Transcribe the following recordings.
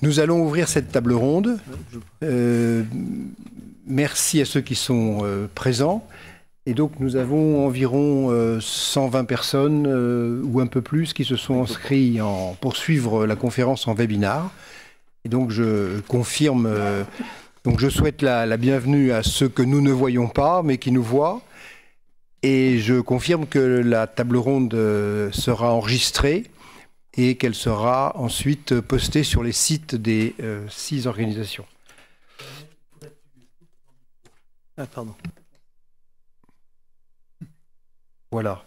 Nous allons ouvrir cette table ronde. Merci à ceux qui sont présents. Et donc nous avons environ 120 personnes ou un peu plus qui se sont inscrits pour suivre la conférence en webinar. Et donc je confirme, donc je souhaite la bienvenue à ceux que nous ne voyons pas mais qui nous voient. Et je confirme que la table ronde sera enregistrée et qu'elle sera ensuite postée sur les sites des 6 organisations. Ah, pardon. Voilà.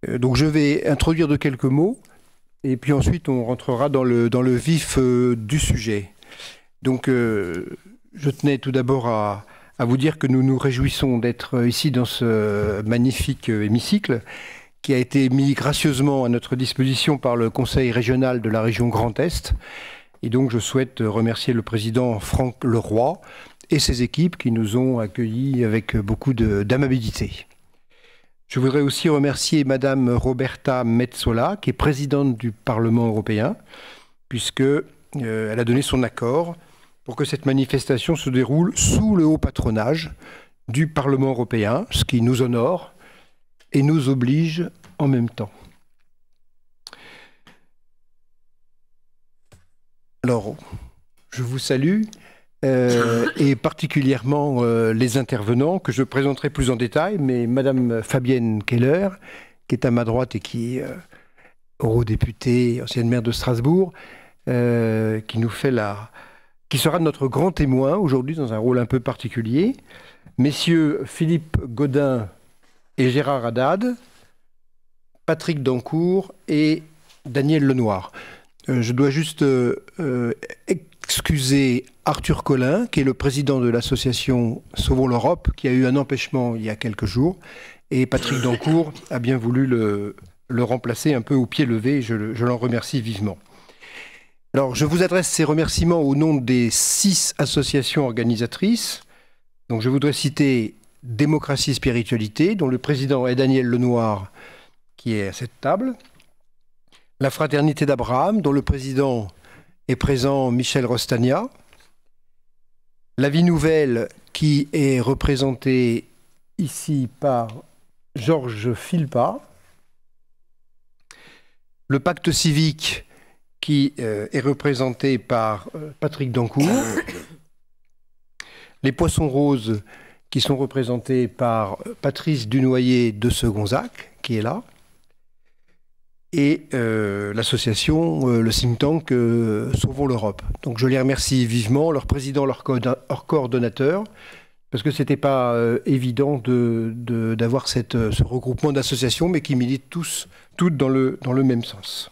Donc je vais introduire de quelques mots et puis ensuite on rentrera dans le vif du sujet. Donc je tenais tout d'abord à vous dire que nous nous réjouissons d'être ici dans ce magnifique hémicycle qui a été mis gracieusement à notre disposition par le Conseil régional de la région Grand Est. Et donc je souhaite remercier le président Franck Leroy et ses équipes qui nous ont accueillis avec beaucoup d'amabilité. Je voudrais aussi remercier Madame Roberta Metsola, qui est présidente du Parlement européen, puisqu'elle a donné son accord pour que cette manifestation se déroule sous le haut patronage du Parlement européen, ce qui nous honore et nous oblige en même temps. Alors, je vous salue, et particulièrement les intervenants que je présenterai plus en détail, mais Madame Fabienne Keller, qui est à ma droite et qui est eurodéputée, ancienne maire de Strasbourg, qui sera notre grand témoin aujourd'hui dans un rôle un peu particulier. Messieurs Philippe Godin et Gérard Haddad, Patrick Dancourt et Daniel Lenoir. Je dois juste excuser Arthur Collin, qui est le président de l'association Sauvons l'Europe, qui a eu un empêchement il y a quelques jours, et Patrick Dancourt a bien voulu le remplacer un peu au pied levé, je l'en remercie vivement. Alors, je vous adresse ces remerciements au nom des 6 associations organisatrices. Donc, je voudrais citer Démocratie et Spiritualité, dont le président est Daniel Lenoir, qui est à cette table. La Fraternité d'Abraham, dont le président est présent Michel Rostagna. La Vie Nouvelle, qui est représentée ici par Georges Philpa. Le Pacte Civique, qui est représenté par Patrick Dancourt. Les Poissons Roses, qui sont représentés par Patrice Dunoyer de Segonzac, qui est là, et l'association, le think tank Sauvons l'Europe. Donc je les remercie vivement, leur président, leur coordonnateur, parce que ce n'était pas évident d'avoir ce regroupement d'associations, mais qui militent toutes dans le même sens.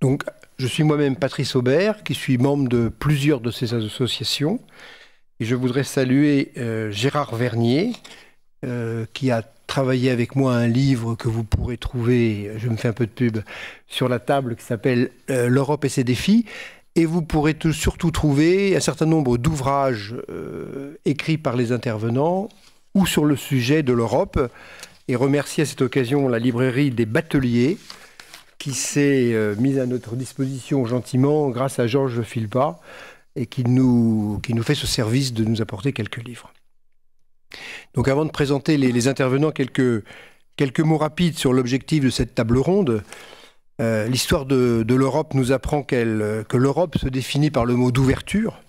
Donc je suis moi-même Patrice Aubert, qui suis membre de plusieurs de ces associations, et je voudrais saluer Gérard Vernier, qui a travaillé avec moi un livre que vous pourrez trouver, je me fais un peu de pub, sur la table, qui s'appelle L'Europe et ses défis. Et vous pourrez surtout trouver un certain nombre d'ouvrages écrits par les intervenants ou sur le sujet de l'Europe. Et remercier à cette occasion la librairie des Bateliers, qui s'est mise à notre disposition gentiment grâce à Georges Philpa, et qui nous fait ce service de nous apporter quelques livres. Donc avant de présenter les intervenants, quelques mots rapides sur l'objectif de cette table ronde. L'histoire de l'Europe nous apprend que l'Europe se définit par le mot d'ouverture,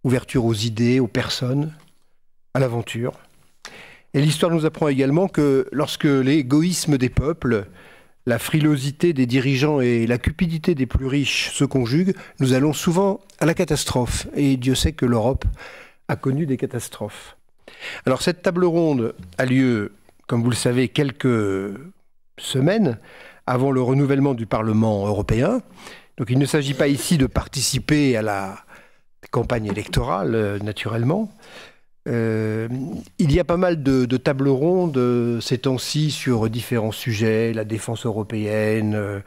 ouverture aux idées, aux personnes, à l'aventure. Et l'histoire nous apprend également que lorsque l'égoïsme des peuples, la frilosité des dirigeants et la cupidité des plus riches se conjuguent, nous allons souvent à la catastrophe. Et Dieu sait que l'Europe a connu des catastrophes. Alors cette table ronde a lieu, comme vous le savez, quelques semaines avant le renouvellement du Parlement européen. Donc il ne s'agit pas ici de participer à la campagne électorale, naturellement. Il y a pas mal de tables rondes ces temps-ci sur différents sujets, la défense européenne,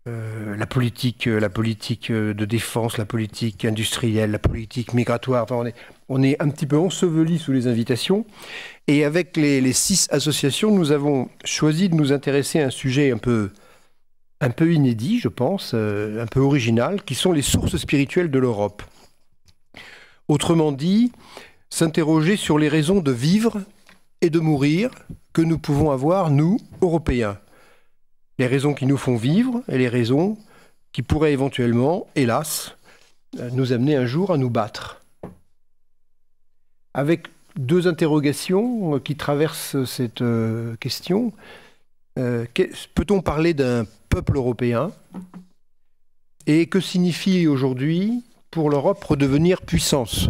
la politique de défense, la politique industrielle, la politique migratoire. Enfin, on est un petit peu enseveli sous les invitations. Et avec les 6 associations, nous avons choisi de nous intéresser à un sujet un peu un peu inédit, je pense, un peu original, qui sont les sources spirituelles de l'Europe. Autrement dit, s'interroger sur les raisons de vivre et de mourir que nous pouvons avoir, nous, Européens. Les raisons qui nous font vivre et les raisons qui pourraient éventuellement, hélas, nous amener un jour à nous battre. Avec deux interrogations qui traversent cette question. Peut-on parler d'un peuple européen? Et que signifie aujourd'hui pour l'Europe redevenir puissance?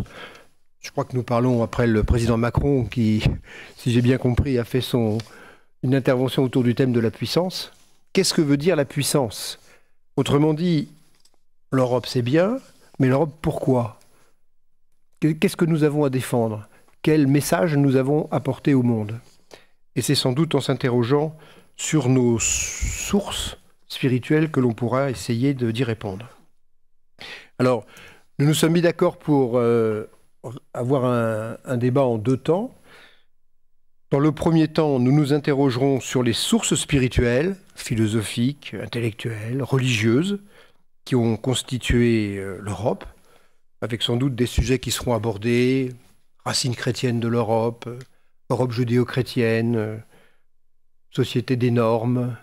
Je crois que nous parlons après le président Macron qui, si j'ai bien compris, a fait une intervention autour du thème de la puissance. Qu'est-ce que veut dire la puissance? Autrement dit, l'Europe c'est bien, mais l'Europe pourquoi? Qu'est-ce que nous avons à défendre? Quel message nous avons apporté au monde? Et c'est sans doute en s'interrogeant sur nos sources spirituelles que l'on pourra essayer d'y répondre. Alors, nous nous sommes mis d'accord pour avoir un débat en deux temps. Dans le premier temps, nous nous interrogerons sur les sources spirituelles, philosophiques, intellectuelles, religieuses, qui ont constitué l'Europe, avec sans doute des sujets qui seront abordés, racines chrétiennes de l'Europe, Europe judéo-chrétienne, société des normes,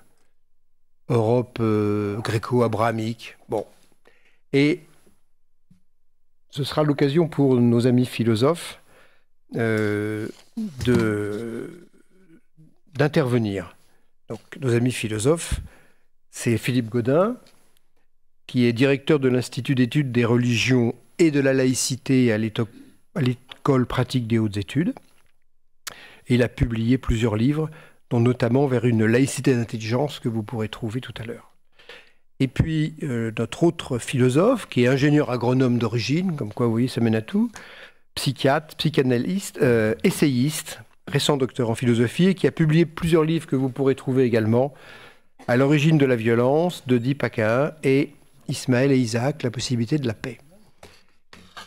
Europe gréco-abrahamique. Bon. Et ce sera l'occasion pour nos amis philosophes d'intervenir. Donc, nos amis philosophes, c'est Philippe Gaudin, qui est directeur de l'Institut d'études des religions et de la laïcité à l'École pratique des hautes études. Et il a publié plusieurs livres, dont notamment Vers une laïcité d'intelligence, que vous pourrez trouver tout à l'heure. Et puis, notre autre philosophe, qui est ingénieur agronome d'origine, comme quoi, vous voyez, ça mène à tout, psychiatre, psychanalyste, essayiste, récent docteur en philosophie, et qui a publié plusieurs livres que vous pourrez trouver également, À l'origine de la violence, d'Oedipe à Caïn, et Ismaël et Isaac, la possibilité de la paix.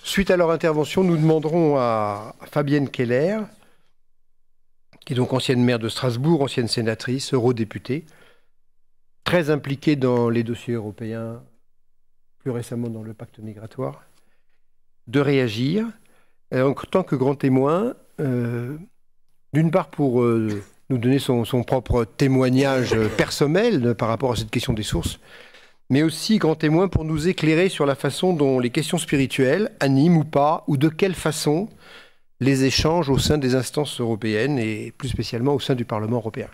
Suite à leur intervention, nous demanderons à Fabienne Keller, qui est donc ancienne maire de Strasbourg, ancienne sénatrice, eurodéputée, très impliquée dans les dossiers européens, plus récemment dans le pacte migratoire, de réagir en tant que grand témoin, d'une part pour nous donner son propre témoignage personnel par rapport à cette question des sources, mais aussi grand témoin pour nous éclairer sur la façon dont les questions spirituelles animent ou pas, ou de quelle façon les échanges au sein des instances européennes et plus spécialement au sein du Parlement européen.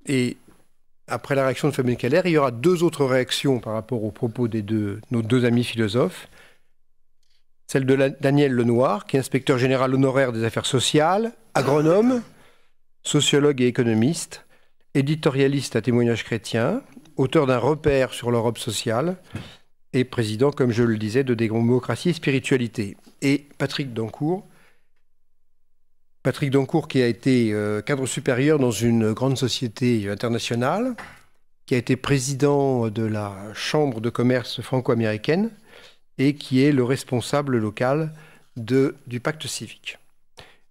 Et après la réaction de Fabienne Keller, il y aura deux autres réactions par rapport aux propos de nos deux amis philosophes. Celle de Daniel Lenoir, qui est inspecteur général honoraire des affaires sociales, agronome, sociologue et économiste, éditorialiste à Témoignages chrétiens, auteur d'un repère sur l'Europe sociale et président, comme je le disais, de Démocratie et Spiritualité. Et Patrick Dancourt, qui a été cadre supérieur dans une grande société internationale, qui a été président de la Chambre de commerce franco-américaine et qui est le responsable local du pacte civique.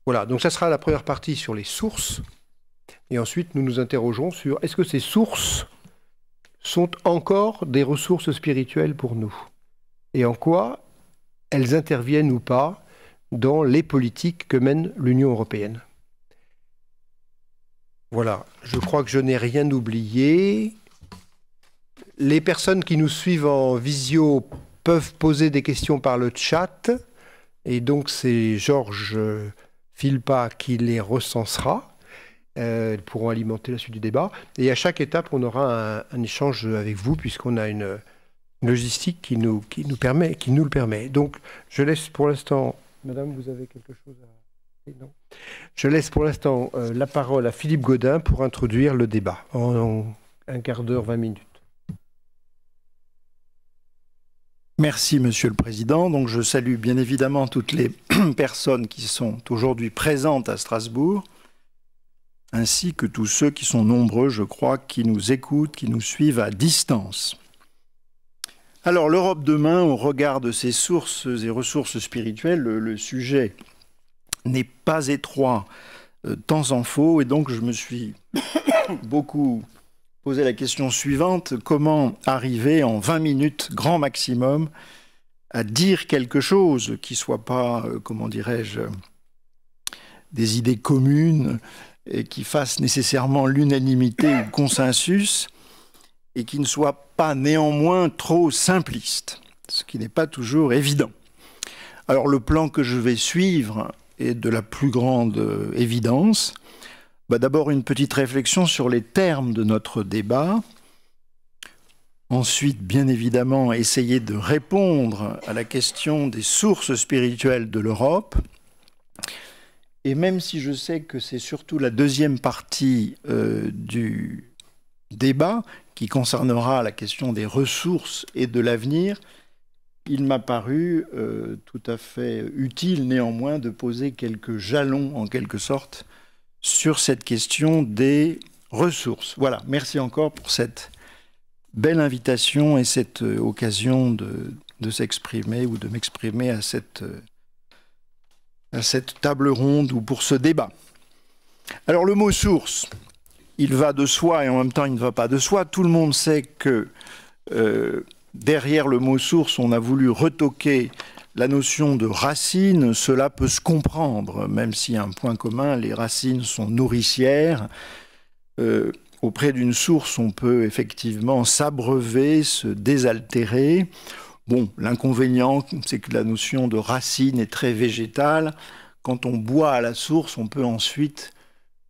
Voilà, donc ça sera la première partie sur les sources. Et ensuite, nous nous interrogeons sur est-ce que ces sources sont encore des ressources spirituelles pour nous? Et en quoi elles interviennent ou pas dans les politiques que mène l'Union européenne. Voilà, je crois que je n'ai rien oublié. Les personnes qui nous suivent en visio peuvent poser des questions par le chat, et donc c'est Georges Philpa qui les recensera. Elles pourront alimenter la suite du débat. Et à chaque étape, on aura un échange avec vous, puisqu'on a une logistique qui nous le permet. Donc, je laisse pour l'instant... Madame, vous avez quelque chose à... Non. Je laisse pour l'instant la parole à Philippe Gaudin pour introduire le débat en un quart d'heure, 20 minutes. Merci, Monsieur le Président. Donc, je salue bien évidemment toutes les personnes qui sont aujourd'hui présentes à Strasbourg, ainsi que tous ceux qui sont nombreux, je crois, qui nous écoutent, qui nous suivent à distance. Alors, l'Europe demain, au regard de ses sources et ressources spirituelles, le sujet n'est pas étroit, tant s'en faut, et donc je me suis beaucoup posé la question suivante: comment arriver en 20 minutes, grand maximum, à dire quelque chose qui ne soit pas, comment dirais-je, des idées communes et qui fasse nécessairement l'unanimité ou le consensus, et qui ne soit pas néanmoins trop simpliste, ce qui n'est pas toujours évident. Alors le plan que je vais suivre est de la plus grande évidence. D'abord une petite réflexion sur les termes de notre débat. Ensuite, bien évidemment, essayer de répondre à la question des sources spirituelles de l'Europe. Et même si je sais que c'est surtout la deuxième partie du débat qui concernera la question des ressources et de l'avenir, il m'a paru tout à fait utile néanmoins de poser quelques jalons, en quelque sorte, sur cette question des ressources. Voilà, merci encore pour cette belle invitation et cette occasion de s'exprimer ou de m'exprimer à cette table ronde ou pour ce débat. Alors le mot source, il va de soi et en même temps il ne va pas de soi. Tout le monde sait que derrière le mot source, on a voulu retoquer la notion de racine. Cela peut se comprendre, même s'il y a un point commun, les racines sont nourricières. Auprès d'une source, on peut effectivement s'abreuver, se désaltérer. Bon, l'inconvénient, c'est que la notion de racine est très végétale. Quand on boit à la source, on peut ensuite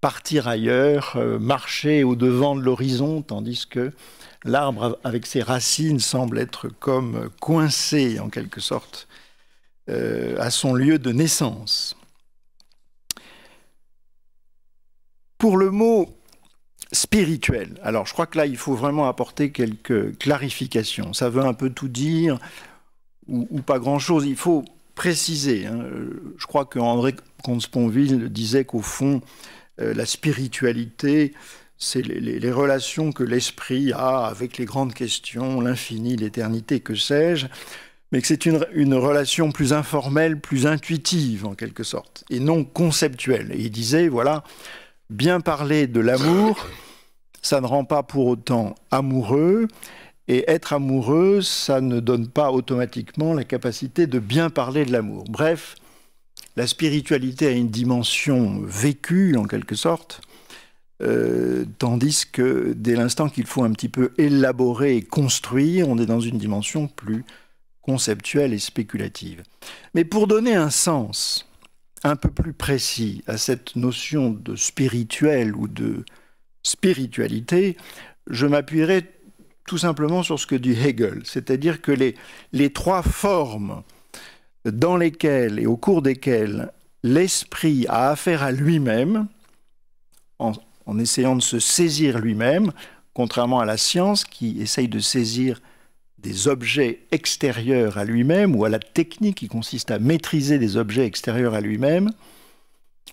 partir ailleurs, marcher au-devant de l'horizon, tandis que l'arbre, avec ses racines, semble être comme coincé, en quelque sorte, à son lieu de naissance. Pour le mot spirituel, alors je crois que là, il faut vraiment apporter quelques clarifications. Ça veut un peu tout dire ou pas grand-chose. Il faut préciser. Je crois que André Comte-Sponville disait qu'au fond, la spiritualité, c'est les relations que l'esprit a avec les grandes questions, l'infini, l'éternité, que sais-je, mais que c'est une relation plus informelle, plus intuitive en quelque sorte, et non conceptuelle. Et il disait, voilà, bien parler de l'amour, ça ne rend pas pour autant amoureux, et être amoureux, ça ne donne pas automatiquement la capacité de bien parler de l'amour. Bref, la spiritualité a une dimension vécue en quelque sorte, tandis que dès l'instant qu'il faut un petit peu élaborer et construire, on est dans une dimension plus conceptuelle et spéculative. Mais pour donner un sens un peu plus précis à cette notion de spirituel ou de spiritualité, je m'appuierai tout simplement sur ce que dit Hegel, c'est-à-dire que les trois formes dans lesquelles et au cours desquelles l'esprit a affaire à lui-même, en essayant de se saisir lui-même, contrairement à la science qui essaye de saisir des objets extérieurs à lui-même, ou à la technique qui consiste à maîtriser des objets extérieurs à lui-même,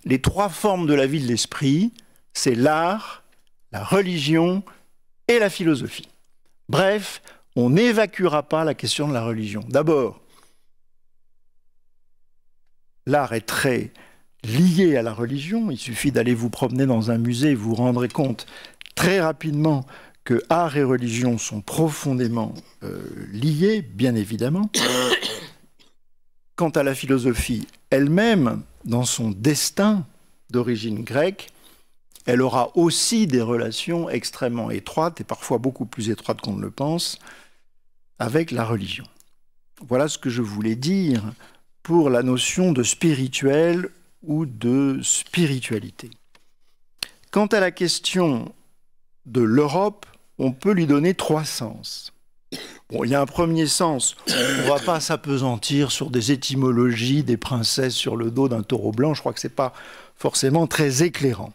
les trois formes de la vie de l'esprit, c'est l'art, la religion et la philosophie. Bref, on n'évacuera pas la question de la religion. D'abord, l'art est très lié à la religion. Il suffit d'aller vous promener dans un musée et vous vous rendrez compte très rapidement que art et religion sont profondément liés, bien évidemment. Quant à la philosophie elle-même, dans son destin d'origine grecque, elle aura aussi des relations extrêmement étroites, et parfois beaucoup plus étroites qu'on ne le pense, avec la religion. Voilà ce que je voulais dire pour la notion de spirituel ou de spiritualité. Quant à la question de l'Europe, on peut lui donner trois sens. Bon, il y a un premier sens, on ne va pas s'appesantir sur des étymologies, des princesses sur le dos d'un taureau blanc, je crois que ce n'est pas forcément très éclairant.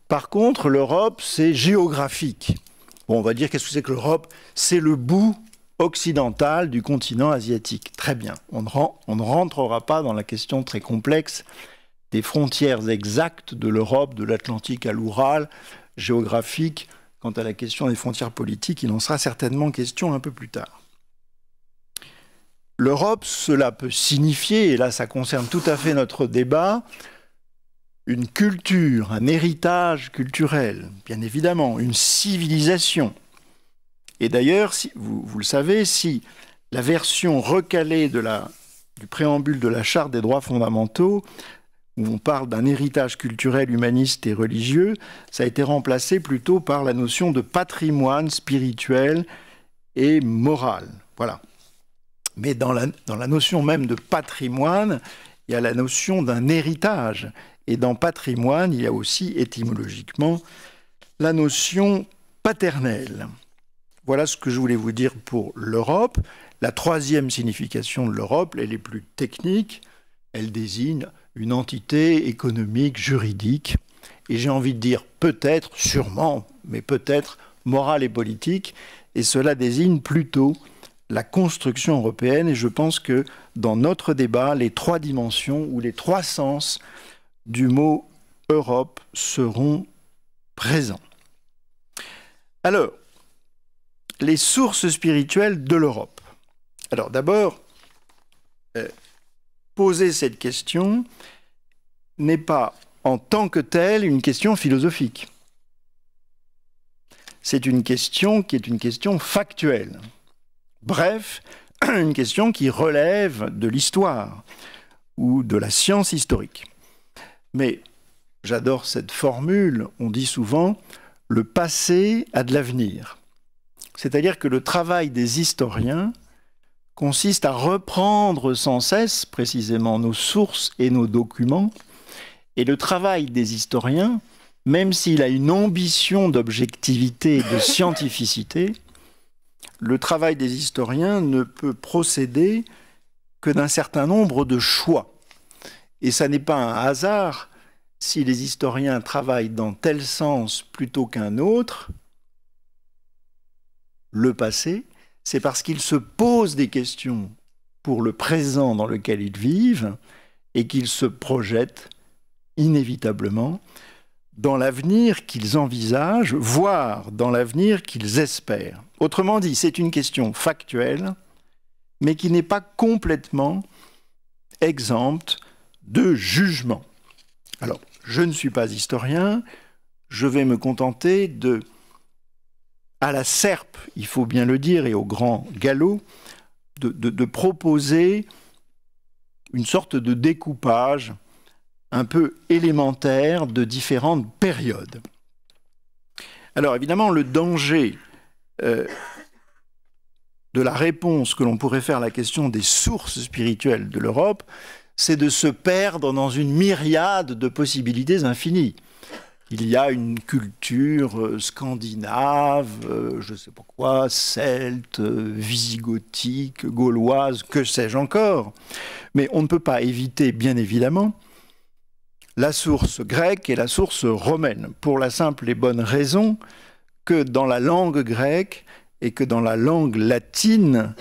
Par contre, l'Europe, c'est géographique. Bon, on va dire, qu'est-ce que c'est que l'Europe? C'est le bout occidental du continent asiatique. Très bien. On ne rentrera pas dans la question très complexe des frontières exactes de l'Europe, de l'Atlantique à l'Oural, géographique. Quant à la question des frontières politiques, il en sera certainement question un peu plus tard. L'Europe, cela peut signifier, et là ça concerne tout à fait notre débat, une culture, un héritage culturel, bien évidemment, une civilisation. Et d'ailleurs, si, vous le savez, si la version recalée du préambule de la Charte des droits fondamentaux, où on parle d'un héritage culturel, humaniste et religieux, ça a été remplacé plutôt par la notion de patrimoine spirituel et moral. Voilà. Mais dans la notion même de patrimoine, il y a la notion d'un héritage. Et dans patrimoine, il y a aussi étymologiquement la notion paternelle. Voilà ce que je voulais vous dire pour l'Europe. La troisième signification de l'Europe, elle est plus technique. Elle désigne une entité économique, juridique. Et j'ai envie de dire peut-être, sûrement, mais peut-être morale et politique. Et cela désigne plutôt la construction européenne. Et je pense que dans notre débat, les trois dimensions ou les trois sens du mot Europe seront présents. Alors, les sources spirituelles de l'Europe. Alors d'abord, poser cette question n'est pas en tant que telle une question philosophique. C'est une question qui est une question factuelle. Bref, une question qui relève de l'histoire ou de la science historique. Mais j'adore cette formule, on dit souvent « le passé a de l'avenir ». C'est-à-dire que le travail des historiens consiste à reprendre sans cesse précisément nos sources et nos documents. Et le travail des historiens, même s'il a une ambition d'objectivité et de scientificité, le travail des historiens ne peut procéder que d'un certain nombre de choix. Et ça n'est pas un hasard si les historiens travaillent dans tel sens plutôt qu'un autre, le passé, c'est parce qu'ils se posent des questions pour le présent dans lequel ils vivent et qu'ils se projettent inévitablement dans l'avenir qu'ils envisagent, voire dans l'avenir qu'ils espèrent. Autrement dit, c'est une question factuelle, mais qui n'est pas complètement exempte de jugement. Alors, je ne suis pas historien, je vais me contenter de, à la serpe, il faut bien le dire, et au grand galop, de proposer une sorte de découpage un peu élémentaire de différentes périodes. Alors évidemment, le danger de la réponse que l'on pourrait faire à la question des sources spirituelles de l'Europe, c'est de se perdre dans une myriade de possibilités infinies. Il y a une culture scandinave, je ne sais pas quoi, celte, visigothique, gauloise, que sais-je encore. Mais on ne peut pas éviter, bien évidemment, la source grecque et la source romaine, pour la simple et bonne raison que dans la langue grecque et que dans la langue latine,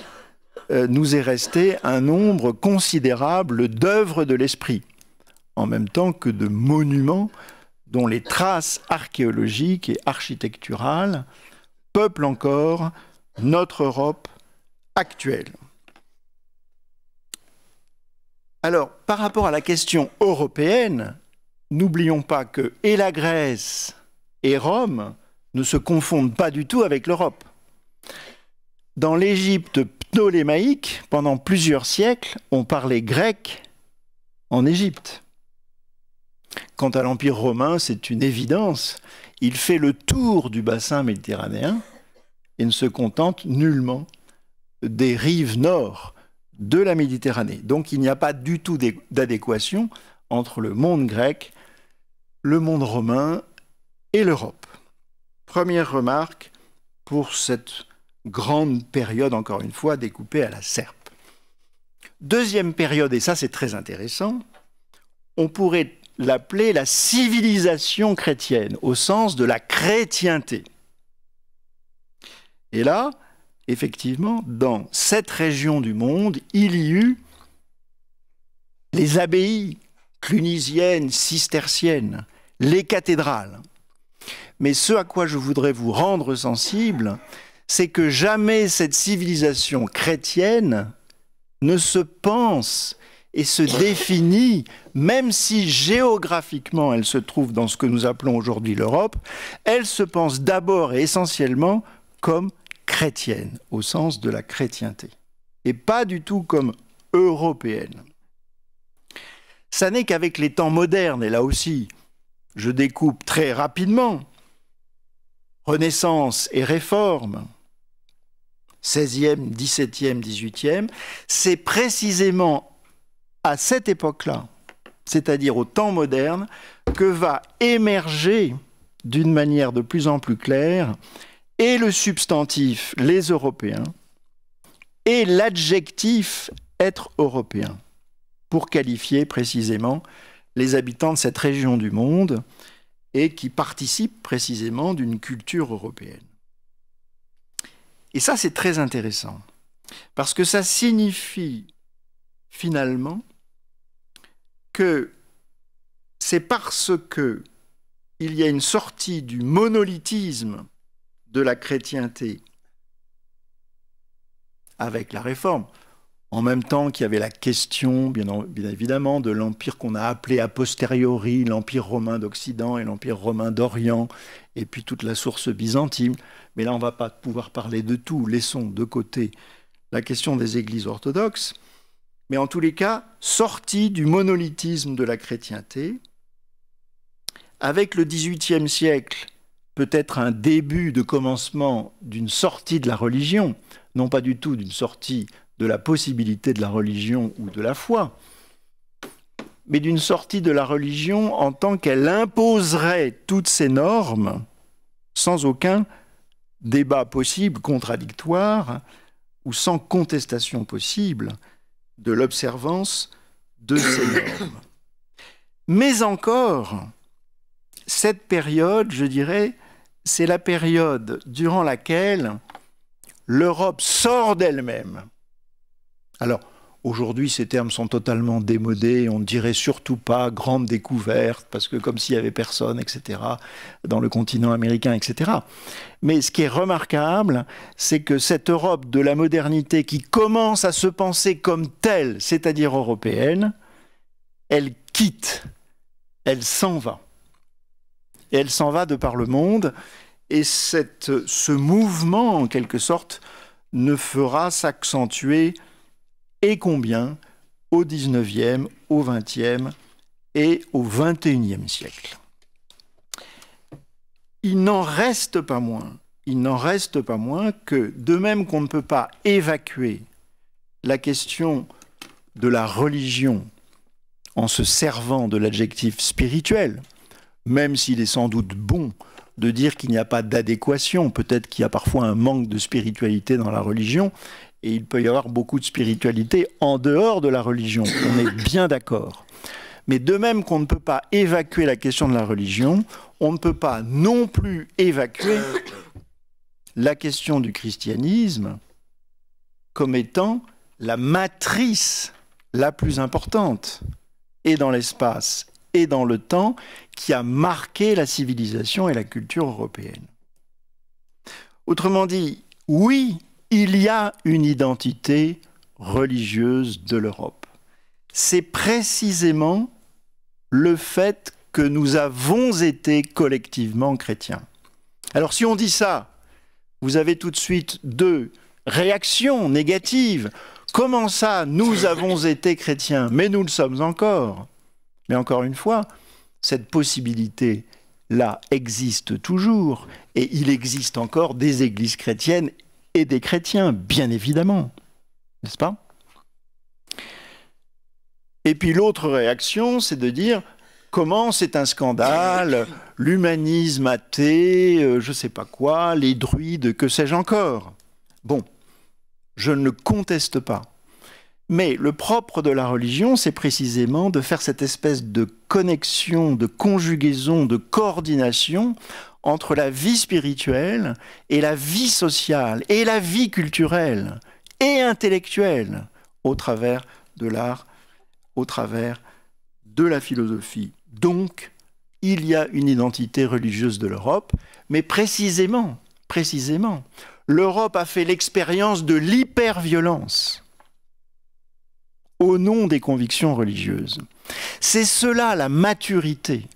nous est resté un nombre considérable d'œuvres de l'esprit, en même temps que de monuments dont les traces archéologiques et architecturales peuplent encore notre Europe actuelle. Alors, par rapport à la question européenne, n'oublions pas que et la Grèce et Rome ne se confondent pas du tout avec l'Europe. Dans l'Égypte ptolémaïque, pendant plusieurs siècles, on parlait grec en Égypte. Quant à l'Empire romain, c'est une évidence. Il fait le tour du bassin méditerranéen et ne se contente nullement des rives nord de la Méditerranée. Donc il n'y a pas du tout d'adéquation entre le monde grec, le monde romain et l'Europe. Première remarque pour cette grande période, encore une fois, découpée à la serpe. Deuxième période, et ça c'est très intéressant, on pourrait l'appeler la civilisation chrétienne, au sens de la chrétienté. Et là, effectivement, dans cette région du monde, il y eut les abbayes clunisiennes, cisterciennes, les cathédrales. Mais ce à quoi je voudrais vous rendre sensible, c'est que jamais cette civilisation chrétienne ne se pense et se définit, même si géographiquement elle se trouve dans ce que nous appelons aujourd'hui l'Europe, elle se pense d'abord et essentiellement comme chrétienne, au sens de la chrétienté, et pas du tout comme européenne. Ça n'est qu'avec les temps modernes, et là aussi, je découpe très rapidement, Renaissance et Réforme, 16e, 17e, 18e, c'est précisément à cette époque-là, c'est-à-dire au temps moderne, que va émerger d'une manière de plus en plus claire et le substantif « les Européens » et l'adjectif « être européen » pour qualifier précisément les habitants de cette région du monde et qui participent précisément d'une culture européenne. Et ça, c'est très intéressant, parce que ça signifie finalement que c'est parce que il y a une sortie du monolithisme de la chrétienté avec la Réforme, en même temps qu'il y avait la question, bien évidemment, de l'empire qu'on a appelé a posteriori l'Empire romain d'Occident et l'Empire romain d'Orient, et puis toute la source byzantine. Mais là, on ne va pas pouvoir parler de tout. Laissons de côté la question des églises orthodoxes. Mais en tous les cas, sortie du monolithisme de la chrétienté, avec le XVIIIe siècle, peut-être un début de commencement d'une sortie de la religion, non pas du tout d'une sortie de la possibilité de la religion ou de la foi, mais d'une sortie de la religion en tant qu'elle imposerait toutes ces normes sans aucun débat possible, contradictoire, ou sans contestation possible de l'observance de ces normes. Mais encore, cette période, je dirais, c'est la période durant laquelle l'Europe sort d'elle-même. Alors, aujourd'hui, ces termes sont totalement démodés, on ne dirait surtout pas grande découverte, parce que comme s'il n'y avait personne, etc., dans le continent américain, etc. Mais ce qui est remarquable, c'est que cette Europe de la modernité qui commence à se penser comme telle, c'est-à-dire européenne, elle quitte, elle s'en va. Et elle s'en va de par le monde, et ce mouvement, en quelque sorte, ne fera s'accentuer et combien au XIXe, au XXe et au XXIe siècle. Il n'en reste pas moins que, de même qu'on ne peut pas évacuer la question de la religion en se servant de l'adjectif spirituel, même s'il est sans doute bon de dire qu'il n'y a pas d'adéquation, peut-être qu'il y a parfois un manque de spiritualité dans la religion, et il peut y avoir beaucoup de spiritualité en dehors de la religion, on est bien d'accord. Mais de même qu'on ne peut pas évacuer la question de la religion, on ne peut pas non plus évacuer la question du christianisme comme étant la matrice la plus importante, et dans l'espace et dans le temps, qui a marqué la civilisation et la culture européenne. Autrement dit, oui, il y a une identité religieuse de l'Europe. C'est précisément le fait que nous avons été collectivement chrétiens. Alors si on dit ça, vous avez tout de suite deux réactions négatives. Comment ça, nous avons été chrétiens, mais nous le sommes encore? Mais encore une fois, cette possibilité-là existe toujours, et il existe encore des églises chrétiennes et des chrétiens, bien évidemment, n'est-ce pas? Et puis l'autre réaction, c'est de dire comment c'est un scandale, l'humanisme athée, je ne sais pas quoi, les druides, que sais-je encore. Bon, je ne le conteste pas. Mais le propre de la religion, c'est précisément de faire cette espèce de connexion, de conjugaison, de coordination entre la vie spirituelle et la vie sociale et la vie culturelle et intellectuelle au travers de l'art, au travers de la philosophie. Donc, il y a une identité religieuse de l'Europe, mais précisément, l'Europe a fait l'expérience de l'hyperviolence. au nom des convictions religieuses. C'est cela la maturité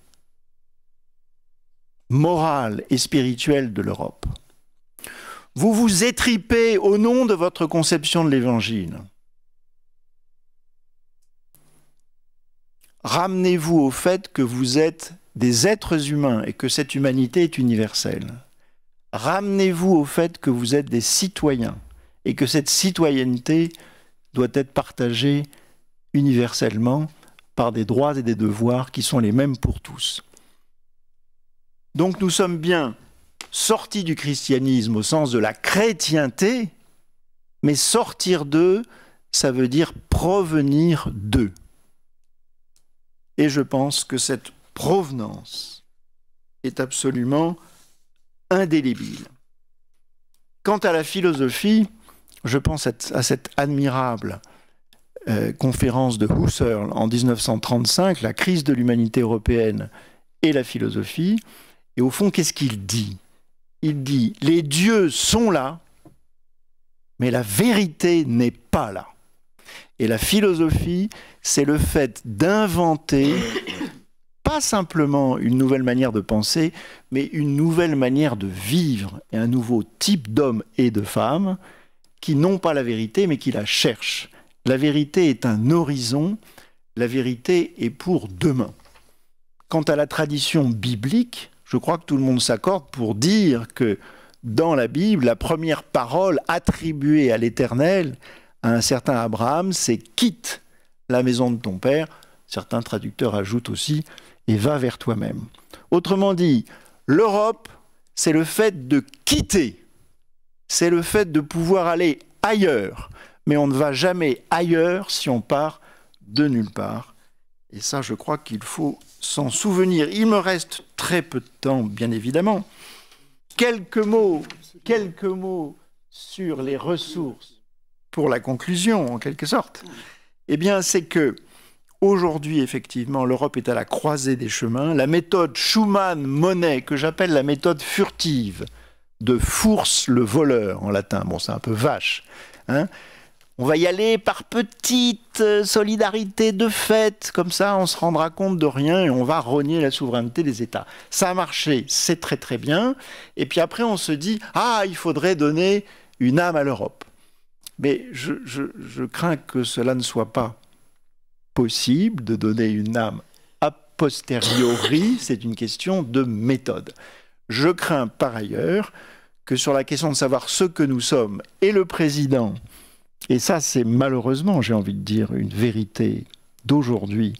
morale et spirituelle de l'Europe. Vous vous étripez au nom de votre conception de l'Évangile. Ramenez-vous au fait que vous êtes des êtres humains et que cette humanité est universelle. Ramenez-vous au fait que vous êtes des citoyens et que cette citoyenneté doit être partagée universellement par des droits et des devoirs qui sont les mêmes pour tous. Donc nous sommes bien sortis du christianisme au sens de la chrétienté, mais sortir d'eux, ça veut dire provenir d'eux. Et je pense que cette provenance est absolument indélébile. Quant à la philosophie, je pense à cette admirable conférence de Husserl en 1935, la crise de l'humanité européenne et la philosophie. Et au fond, qu'est-ce qu'il dit? Il dit, les dieux sont là, mais la vérité n'est pas là. Et la philosophie, c'est le fait d'inventer, pas simplement une nouvelle manière de penser, mais une nouvelle manière de vivre, et un nouveau type d'hommes et de femmes qui n'ont pas la vérité, mais qui la cherchent. La vérité est un horizon, la vérité est pour demain. Quant à la tradition biblique, je crois que tout le monde s'accorde pour dire que dans la Bible, la première parole attribuée à l'Éternel, à un certain Abraham, c'est « quitte la maison de ton père ». Certains traducteurs ajoutent aussi « et va vers toi-même ». Autrement dit, l'Europe, c'est le fait de quitter, c'est le fait de pouvoir aller ailleurs. Mais on ne va jamais ailleurs si on part de nulle part. Et ça, je crois qu'il faut s'en souvenir. Il me reste très peu de temps, bien évidemment. Quelques mots sur les ressources pour la conclusion, en quelque sorte. Eh bien, c'est que aujourd'hui, effectivement, l'Europe est à la croisée des chemins. La méthode Schumann-Monet, que j'appelle la méthode furtive, de Furs le voleur en latin. Bon, c'est un peu vache, hein. On va y aller par petites solidarités de fait, comme ça on se rendra compte de rien et on va rogner la souveraineté des États. Ça a marché, c'est très très bien. Et puis après on se dit, ah, il faudrait donner une âme à l'Europe. Mais je crains que cela ne soit pas possible de donner une âme a posteriori, c'est une question de méthode. Je crains par ailleurs que sur la question de savoir ce que nous sommes, et le président, et ça c'est malheureusement, j'ai envie de dire, une vérité d'aujourd'hui,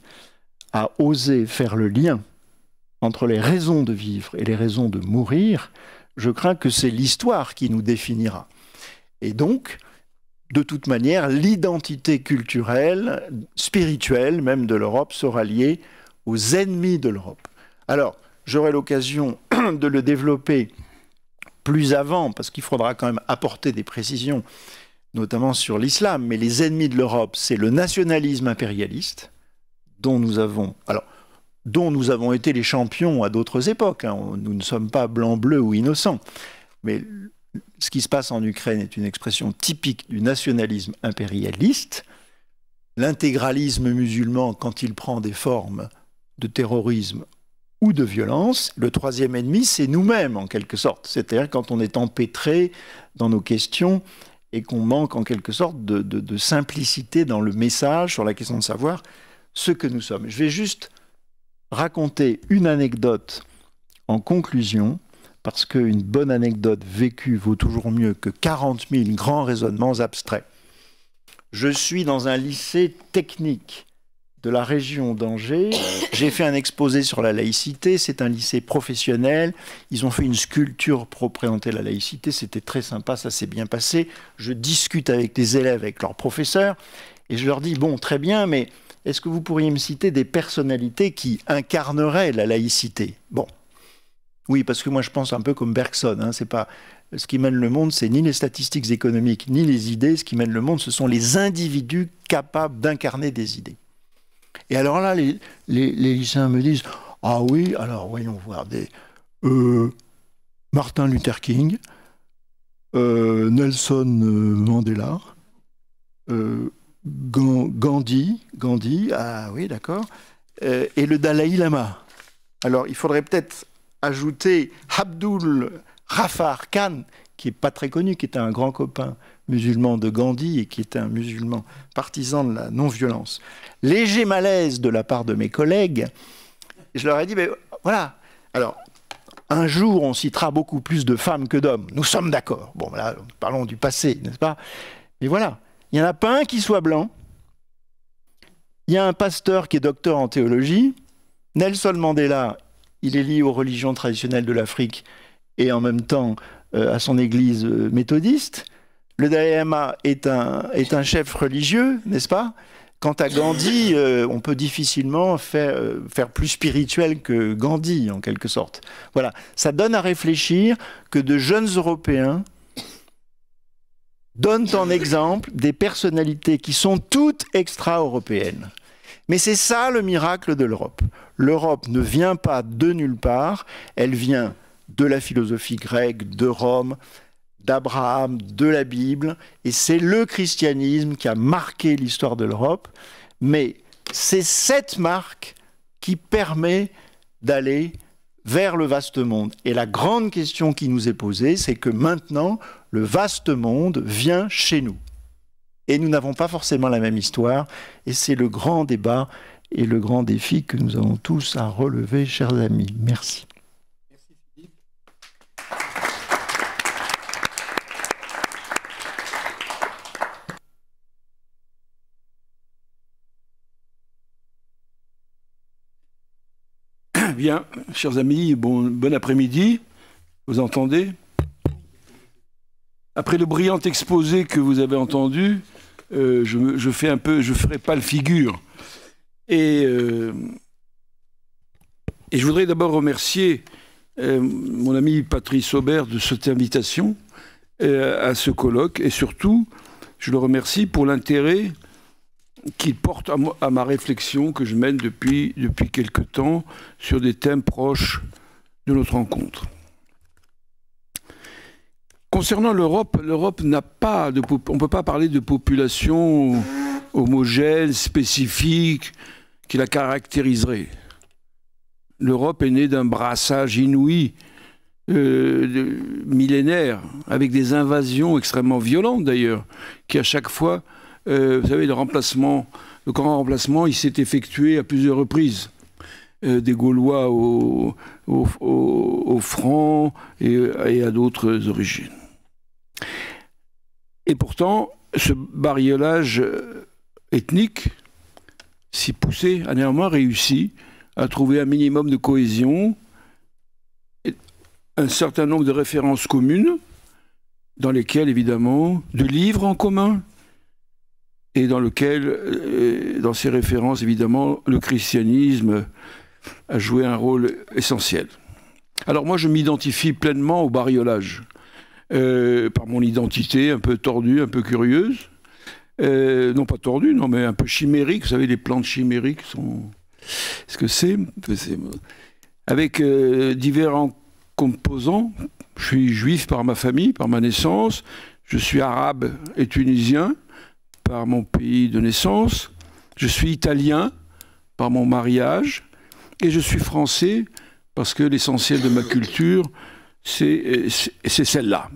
a osé faire le lien entre les raisons de vivre et les raisons de mourir, je crains que c'est l'histoire qui nous définira. Et donc, de toute manière, l'identité culturelle, spirituelle même de l'Europe sera liée aux ennemis de l'Europe. Alors, j'aurai l'occasion de le développer plus avant, parce qu'il faudra quand même apporter des précisions, notamment sur l'islam. Mais les ennemis de l'Europe, c'est le nationalisme impérialiste, dont nous avons été les champions à d'autres époques. Hein. Nous ne sommes pas blancs, bleus ou innocents. Mais ce qui se passe en Ukraine est une expression typique du nationalisme impérialiste. L'intégralisme musulman, quand il prend des formes de terrorisme ou de violence. Le troisième ennemi, c'est nous-mêmes, en quelque sorte. C'est-à-dire quand on est empêtré dans nos questions et qu'on manque, en quelque sorte, de simplicité dans le message sur la question de savoir ce que nous sommes. Je vais juste raconter une anecdote en conclusion, parce qu'une bonne anecdote vécue vaut toujours mieux que 40 000 grands raisonnements abstraits. Je suis dans un lycée technique de la région d'Angers. J'ai fait un exposé sur la laïcité. C'est un lycée professionnel. Ils ont fait une sculpture pour représenter la laïcité. C'était très sympa, ça s'est bien passé. Je discute avec les élèves, avec leurs professeurs, et je leur dis, bon, très bien, mais est-ce que vous pourriez me citer des personnalités qui incarneraient la laïcité? Bon. Oui, parce que moi je pense un peu comme Bergson. Hein, c'est pas... Ce qui mène le monde, c'est ni les statistiques économiques, ni les idées. Ce qui mène le monde, ce sont les individus capables d'incarner des idées. Et alors là, les lycéens me disent, ah oui, alors voyons voir, Martin Luther King, Nelson Mandela, Gandhi, ah oui, d'accord, et le Dalai Lama. Alors, il faudrait peut-être ajouter Abdul Ghaffar Khan, qui n'est pas très connu, qui était un grand copain musulman de Gandhi et qui était un musulman partisan de la non-violence. Léger malaise de la part de mes collègues. Je leur ai dit, mais voilà, alors, un jour, on citera beaucoup plus de femmes que d'hommes. Nous sommes d'accord. Bon, là, parlons du passé, n'est-ce pas? Mais voilà, il n'y en a pas un qui soit blanc. Il y a un pasteur qui est docteur en théologie. Nelson Mandela, il est lié aux religions traditionnelles de l'Afrique et en même temps à son église méthodiste. Le Dalai Lama est un chef religieux, n'est-ce pas? Quant à Gandhi, on peut difficilement faire plus spirituel que Gandhi, en quelque sorte. Voilà, ça donne à réfléchir que de jeunes Européens donnent en exemple des personnalités qui sont toutes extra-européennes. Mais c'est ça le miracle de l'Europe. L'Europe ne vient pas de nulle part, elle vient de la philosophie grecque, de Rome, d'Abraham, de la Bible, et c'est le christianisme qui a marqué l'histoire de l'Europe, mais c'est cette marque qui permet d'aller vers le vaste monde. Et la grande question qui nous est posée, c'est que maintenant, le vaste monde vient chez nous. Et nous n'avons pas forcément la même histoire, et c'est le grand débat et le grand défi que nous avons tous à relever, chers amis. Merci. Merci Philippe. Bien, chers amis, bon après-midi. Vous entendez? Après le brillant exposé que vous avez entendu, je ferai pas le figure. Et je voudrais d'abord remercier mon ami Patrice Aubert de cette invitation à ce colloque. Et surtout, je le remercie pour l'intérêt qu'il porte à ma réflexion que je mène depuis quelque temps sur des thèmes proches de notre rencontre. Concernant l'Europe, l'Europe n'a pas on ne peut pas parler de population homogène, spécifique, qui la caractériserait. L'Europe est née d'un brassage inouï, millénaire, avec des invasions extrêmement violentes d'ailleurs, qui à chaque fois, vous savez, le grand remplacement, il s'est effectué à plusieurs reprises. Des Gaulois aux Francs et à d'autres origines. Et pourtant, ce bariolage ethnique, si poussé, a néanmoins réussi à trouver un minimum de cohésion, un certain nombre de références communes, dans lesquelles, évidemment, de livres en commun, et dans ces références, évidemment, le christianisme a joué un rôle essentiel. Alors moi, je m'identifie pleinement au bariolage, par mon identité un peu tordue, un peu curieuse. Non pas tordue, non, mais un peu chimérique. Vous savez, les plantes chimériques sont... Ce que c'est avec différents composants. Je suis juif par ma famille, par ma naissance. Je suis arabe et tunisien par mon pays de naissance. Je suis italien par mon mariage. Et je suis français parce que l'essentiel de ma culture, c'est celle-là.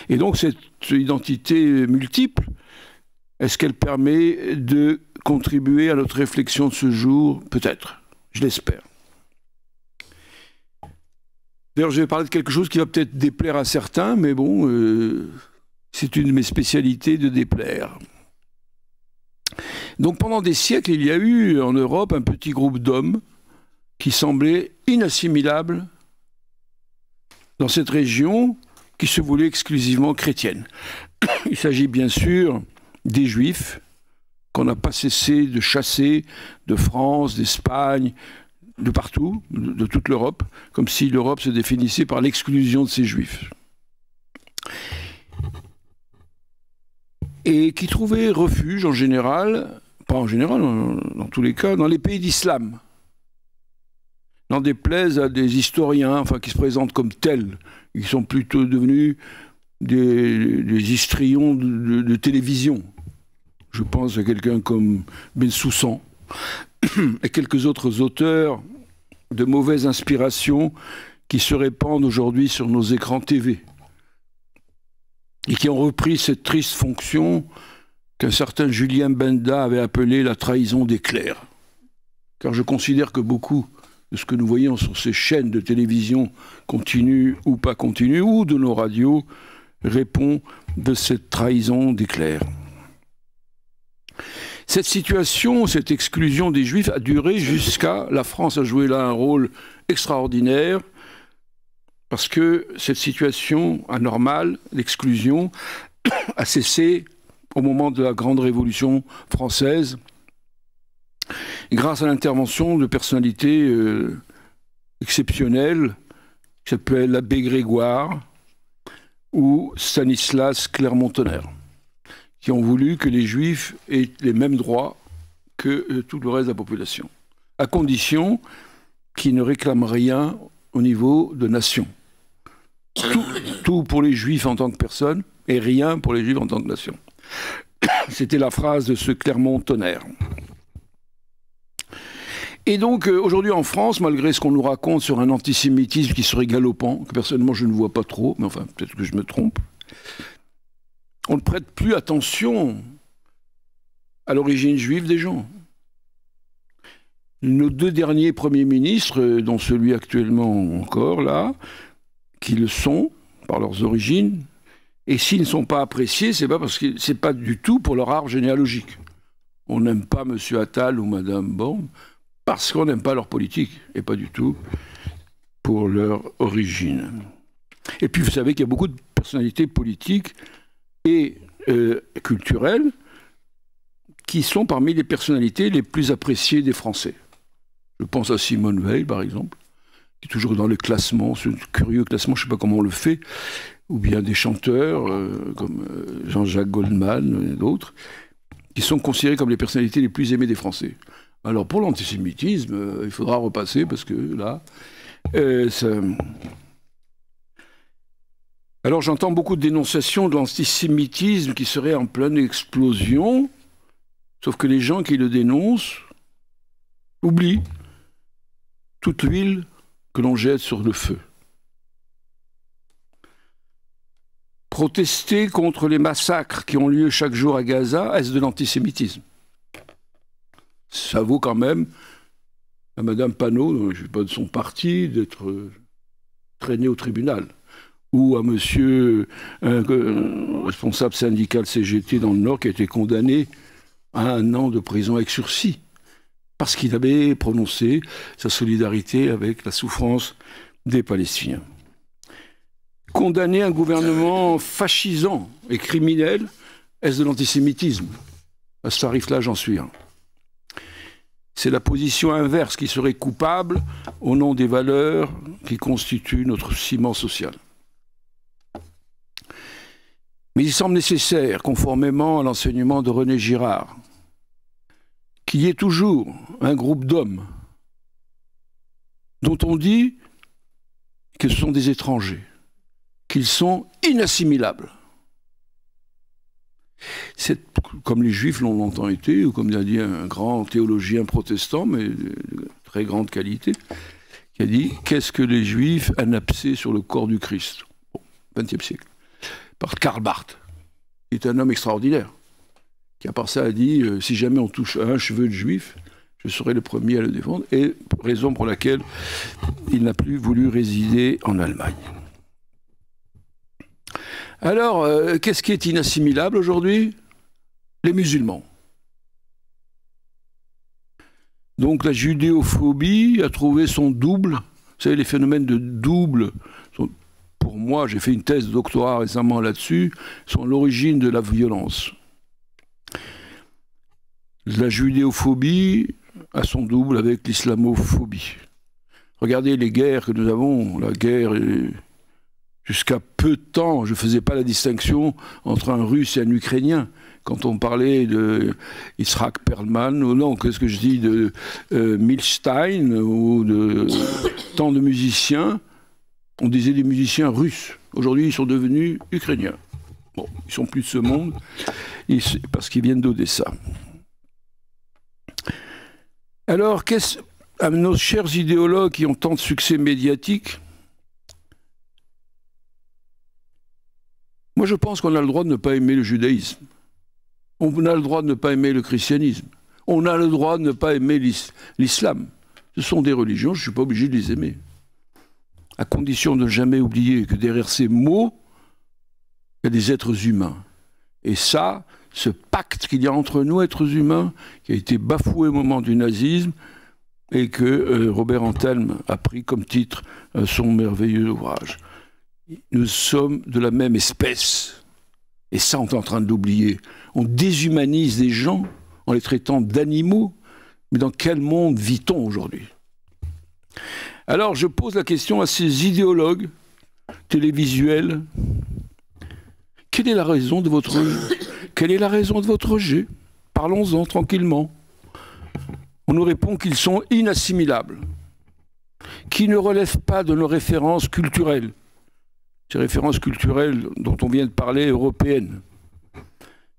Et donc cette identité multiple, est-ce qu'elle permet de contribuer à notre réflexion de ce jour? Peut-être, je l'espère. D'ailleurs, je vais parler de quelque chose qui va peut-être déplaire à certains, mais bon, c'est une de mes spécialités de déplaire. Donc pendant des siècles, il y a eu en Europe un petit groupe d'hommes qui semblait inassimilable dans cette région qui se voulait exclusivement chrétienne. Il s'agit bien sûr des Juifs qu'on n'a pas cessé de chasser de France, d'Espagne, de partout, de toute l'Europe, comme si l'Europe se définissait par l'exclusion de ces Juifs. Et qui trouvaient refuge en général, pas en général, dans tous les cas, dans les pays d'islam. N'en déplaise à des historiens, enfin, qui se présentent comme tels, qui sont plutôt devenus des histrions de télévision. Je pense à quelqu'un comme Bensoussan et quelques autres auteurs de mauvaise inspiration qui se répandent aujourd'hui sur nos écrans TV et qui ont repris cette triste fonction qu'un certain Julien Benda avait appelée la trahison des clercs. Car je considère que beaucoup de ce que nous voyons sur ces chaînes de télévision, continues ou pas continues, ou de nos radios, répond de cette trahison des clercs. Cette situation, cette exclusion des Juifs a duré jusqu'à... La France a joué là un rôle extraordinaire parce que cette situation anormale, l'exclusion, a cessé au moment de la Grande Révolution française grâce à l'intervention de personnalités exceptionnelles qui s'appellent l'abbé Grégoire ou Stanislas Clermont-Tonnerre, qui ont voulu que les Juifs aient les mêmes droits que tout le reste de la population, à condition qu'ils ne réclament rien au niveau de nation. Tout pour les Juifs en tant que personne et rien pour les Juifs en tant que nation. C'était la phrase de ce Clermont-Tonnerre. Et donc, aujourd'hui en France, malgré ce qu'on nous raconte sur un antisémitisme qui serait galopant, que personnellement je ne vois pas trop, mais enfin, peut-être que je me trompe, on ne prête plus attention à l'origine juive des gens. Nos deux derniers premiers ministres, dont celui actuellement encore là, qui le sont par leurs origines, et s'ils ne sont pas appréciés, c'est pas parce que c'est pas du tout pour leur arbre généalogique. On n'aime pas M. Attal ou Mme Borne parce qu'on n'aime pas leur politique, et pas du tout pour leur origine. Et puis vous savez qu'il y a beaucoup de personnalités politiques et culturelles qui sont parmi les personnalités les plus appréciées des Français. Je pense à Simone Veil, par exemple, qui est toujours dans le classement, ce curieux classement, je ne sais pas comment on le fait, ou bien des chanteurs comme Jean-Jacques Goldman et d'autres, qui sont considérés comme les personnalités les plus aimées des Français. Alors pour l'antisémitisme, il faudra repasser, parce que là... Alors j'entends beaucoup de dénonciations de l'antisémitisme qui serait en pleine explosion, sauf que les gens qui le dénoncent oublient toute l'huile que l'on jette sur le feu. Protester contre les massacres qui ont lieu chaque jour à Gaza, est-ce de l'antisémitisme? Ça vaut quand même à Mme Panot, je ne sais pas de son parti, d'être traîné au tribunal. Ou à monsieur, un responsable syndical CGT dans le Nord qui a été condamné à 1 an de prison avec sursis, parce qu'il avait prononcé sa solidarité avec la souffrance des Palestiniens. Condamner un gouvernement fascisant et criminel, est-ce de l'antisémitisme? À ce tarif-là, j'en suis un. C'est la position inverse qui serait coupable au nom des valeurs qui constituent notre ciment social. Mais il semble nécessaire, conformément à l'enseignement de René Girard, qu'il y ait toujours un groupe d'hommes dont on dit que ce sont des étrangers, qu'ils sont inassimilables. C'est comme les Juifs l'ont longtemps été, ou comme l'a dit un grand théologien protestant, mais de très grande qualité, qui a dit « Qu'est-ce que les Juifs annapsés sur le corps du Christ ?» Bon, XXe siècle. Par Karl Barth, qui est un homme extraordinaire, qui à part ça a dit « Si jamais on touche à un cheveu de Juif, je serai le premier à le défendre », et raison pour laquelle il n'a plus voulu résider en Allemagne. Alors, qu'est-ce qui est inassimilable aujourd'hui? Les musulmans. Donc la judéophobie a trouvé son double. Vous savez, les phénomènes de double, pour moi, j'ai fait une thèse de doctorat récemment là-dessus, sont l'origine de la violence. La judéophobie a son double avec l'islamophobie. Regardez les guerres que nous avons, la guerre... Jusqu'à peu de temps, je ne faisais pas la distinction entre un Russe et un Ukrainien. Quand on parlait de Yitzhak Perlman, ou non, qu'est-ce que je dis, de Milstein, ou de tant de musiciens, on disait des musiciens russes. Aujourd'hui, ils sont devenus ukrainiens. Bon, ils sont plus de ce monde, parce qu'ils viennent d'Odessa. Alors, à nos chers idéologues qui ont tant de succès médiatique, moi je pense qu'on a le droit de ne pas aimer le judaïsme. On a le droit de ne pas aimer le christianisme. On a le droit de ne pas aimer l'islam. Ce sont des religions, je ne suis pas obligé de les aimer. À condition de ne jamais oublier que derrière ces mots, il y a des êtres humains. Et ça, ce pacte qu'il y a entre nous, êtres humains, qui a été bafoué au moment du nazisme, et que Robert Antelme a pris comme titre son merveilleux ouvrage. Nous sommes de la même espèce. Et ça, on est en train de l'oublier. On déshumanise les gens en les traitant d'animaux. Mais dans quel monde vit-on aujourd'hui? Alors, je pose la question à ces idéologues télévisuels. Quelle est la raison de votre rejet? Parlons-en tranquillement. On nous répond qu'ils sont inassimilables, qui ne relèvent pas de nos références culturelles. Ces références culturelles dont on vient de parler, européennes,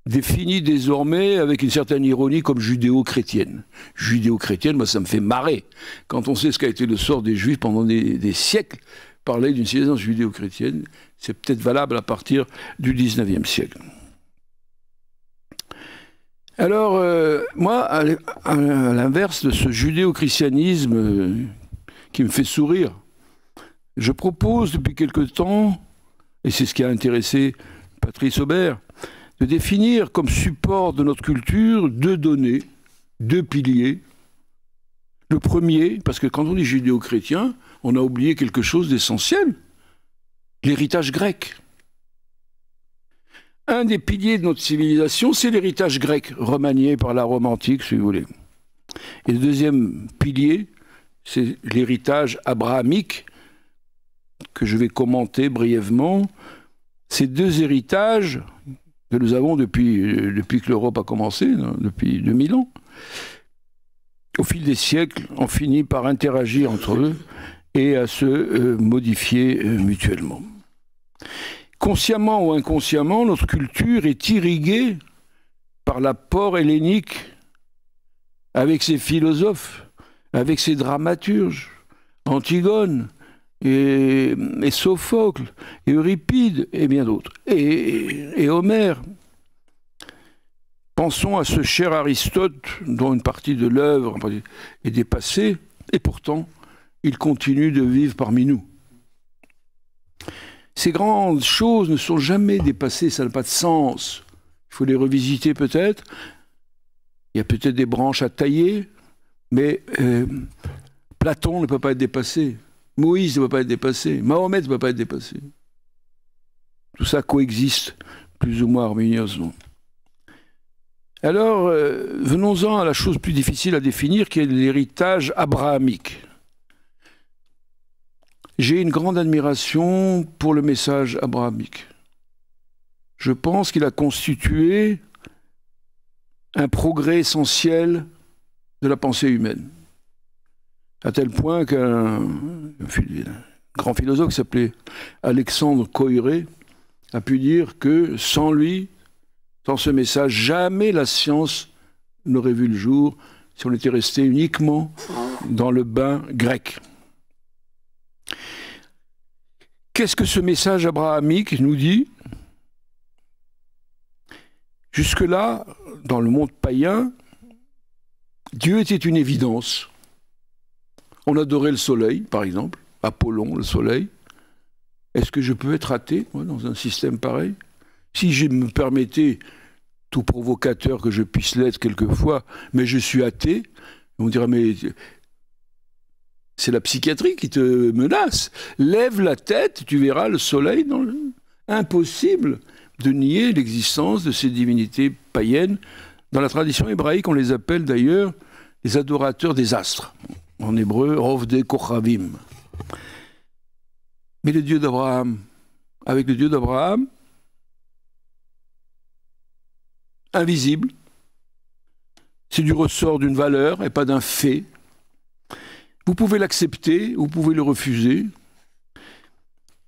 définies désormais avec une certaine ironie comme judéo-chrétienne. Judéo-chrétienne, moi ça me fait marrer. Quand on sait ce qu'a été le sort des Juifs pendant des siècles, parler d'une civilisation judéo-chrétienne, c'est peut-être valable à partir du XIXe siècle. Alors, moi, à l'inverse de ce judéo-christianisme qui me fait sourire, je propose depuis quelque temps, et c'est ce qui a intéressé Patrice Aubert, de définir comme support de notre culture deux données, deux piliers. Le premier, parce que quand on dit judéo-chrétien, on a oublié quelque chose d'essentiel, l'héritage grec. Un des piliers de notre civilisation, c'est l'héritage grec, remanié par la Rome antique, si vous voulez. Et le deuxième pilier, c'est l'héritage abrahamique, que je vais commenter brièvement. Ces deux héritages que nous avons depuis que l'Europe a commencé, depuis 2000 ans, au fil des siècles, ont fini par interagir entre eux et à se modifier mutuellement. Consciemment ou inconsciemment, notre culture est irriguée par l'apport hellénique avec ses philosophes, avec ses dramaturges, Antigone, et Sophocle, et Euripide, et bien d'autres, et Homère. Pensons à ce cher Aristote, dont une partie de l'œuvre est dépassée, et pourtant, il continue de vivre parmi nous. Ces grandes choses ne sont jamais dépassées, ça n'a pas de sens. Il faut les revisiter peut-être. Il y a peut-être des branches à tailler, mais Platon ne peut pas être dépassé. Moïse ne peut pas être dépassé. Mahomet ne peut pas être dépassé. Tout ça coexiste plus ou moins harmonieusement. Alors, venons-en à la chose plus difficile à définir, qui est l'héritage abrahamique. J'ai une grande admiration pour le message abrahamique. Je pense qu'il a constitué un progrès essentiel de la pensée humaine. À tel point qu'un grand philosophe qui s'appelait Alexandre Koyré a pu dire que sans lui, sans ce message, jamais la science n'aurait vu le jour si on était resté uniquement dans le bain grec. Qu'est-ce que ce message abrahamique nous dit? Jusque-là, dans le monde païen, Dieu était une évidence. On adorait le soleil, par exemple, Apollon, le soleil. Est-ce que je peux être athée, moi, dans un système pareil? Si je me permettais, tout provocateur que je puisse l'être quelquefois, mais je suis athée, on dirait, mais c'est la psychiatrie qui te menace. Lève la tête, tu verras le soleil. Impossible de nier l'existence de ces divinités païennes. Dans la tradition hébraïque, on les appelle d'ailleurs les adorateurs des astres. En hébreu, Rovdei Kochavim. Mais le Dieu d'Abraham, avec le Dieu d'Abraham, invisible, c'est du ressort d'une valeur et pas d'un fait. Vous pouvez l'accepter, vous pouvez le refuser.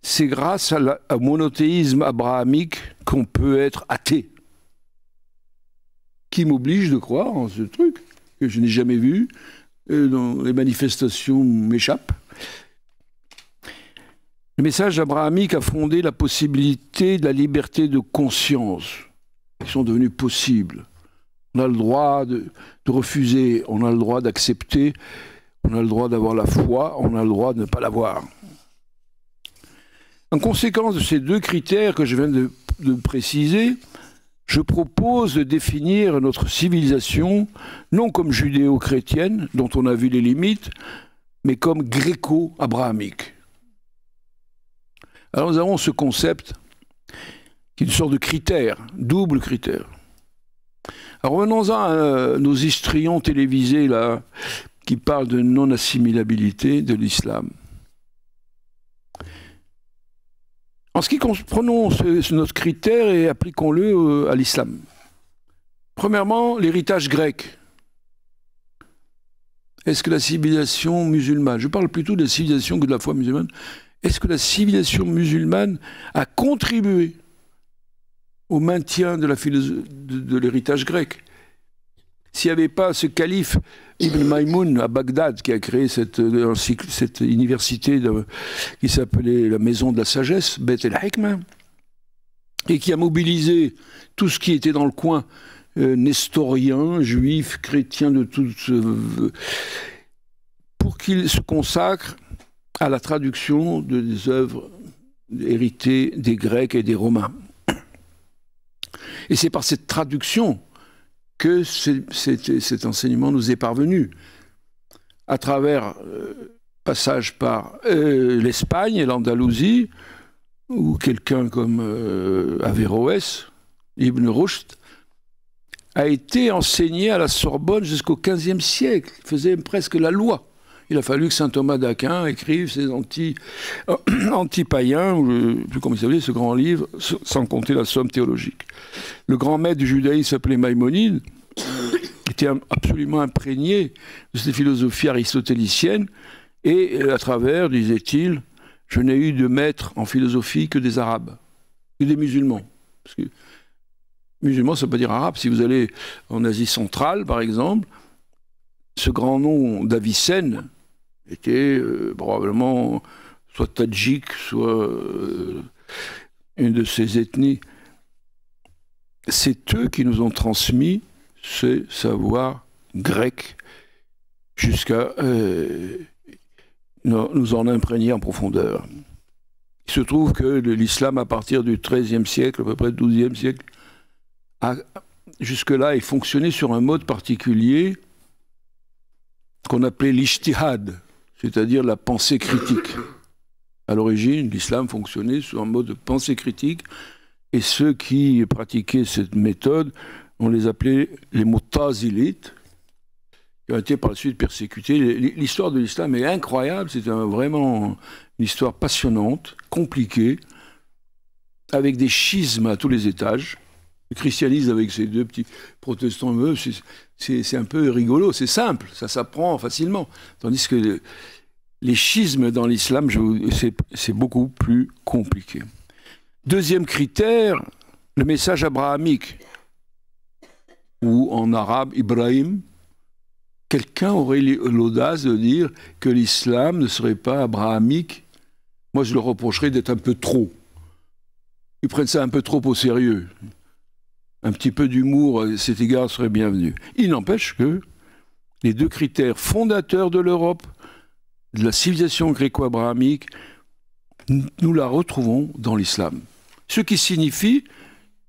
C'est grâce au monothéisme abrahamique qu'on peut être athée. Qui m'oblige de croire en ce truc que je n'ai jamais vu, dont les manifestations m'échappent. Le message abrahamique a fondé la possibilité de la liberté de conscience, qui sont devenues possibles. On a le droit de refuser, on a le droit d'accepter, on a le droit d'avoir la foi, on a le droit de ne pas l'avoir. En conséquence de ces deux critères que je viens de préciser, je propose de définir notre civilisation non comme judéo-chrétienne, dont on a vu les limites, mais comme gréco-abrahamique. Alors nous avons ce concept qui est une sorte de critère, double critère. Alors revenons-en à nos histrions télévisés là, qui parlent de non-assimilabilité de l'islam. En ce qui prenons notre critère et appliquons-le à l'islam. Premièrement, l'héritage grec. Est-ce que la civilisation musulmane, je parle plutôt de la civilisation que de la foi musulmane, est-ce que la civilisation musulmane a contribué au maintien de l'héritage grec? S'il n'y avait pas ce calife Ibn Maïmoun à Bagdad qui a créé cette université qui s'appelait la Maison de la Sagesse, Beth el-Hikma, et qui a mobilisé tout ce qui était dans le coin, nestorien, juif, chrétien, de tout, pour qu'il se consacre à la traduction des œuvres héritées des Grecs et des Romains. Et c'est par cette traduction que cet enseignement nous est parvenu, à travers passage par l'Espagne et l'Andalousie, où quelqu'un comme Averroès, Ibn Rushd, a été enseigné à la Sorbonne jusqu'au XVe siècle, il faisait presque la loi. Il a fallu que saint Thomas d'Aquin écrive ses anti-païens, ou plus comment il s'appelait, ce grand livre, sans compter la somme théologique. Le grand maître du judaïsme s'appelait Maïmonide, était absolument imprégné de cette philosophie aristotélicienne, et à travers, disait-il, je n'ai eu de maître en philosophie que des Arabes, que des musulmans. Parce que musulman, ça ne veut pas dire arabe. Si vous allez en Asie centrale, par exemple, ce grand nom d'Avicenne était probablement soit tadjik, soit une de ces ethnies. C'est eux qui nous ont transmis ce savoir grec jusqu'à nous en imprégner en profondeur. Il se trouve que l'islam, à partir du XIIIe siècle, à peu près du XIIe siècle, jusque-là, est fonctionné sur un mode particulier qu'on appelait l'ijtihad, c'est-à-dire la pensée critique. À l'origine, l'islam fonctionnait sur un mode de pensée critique, et ceux qui pratiquaient cette méthode, on les appelait les mu'tazilites, qui ont été par la suite persécutés. L'histoire de l'islam est incroyable, c'est vraiment une histoire passionnante, compliquée, avec des schismes à tous les étages. Le christianisme avec ses deux petits protestants, c'est un peu rigolo, c'est simple, ça s'apprend facilement. Tandis que les schismes dans l'islam, c'est beaucoup plus compliqué. Deuxième critère, le message abrahamique, ou en arabe, Ibrahim. Quelqu'un aurait l'audace de dire que l'islam ne serait pas abrahamique. Moi, je le reprocherais d'être un peu trop. Ils prennent ça un peu trop au sérieux. Un petit peu d'humour à cet égard serait bienvenu. Il n'empêche que les deux critères fondateurs de l'Europe, de la civilisation gréco-abrahamique, nous la retrouvons dans l'islam. Ce qui signifie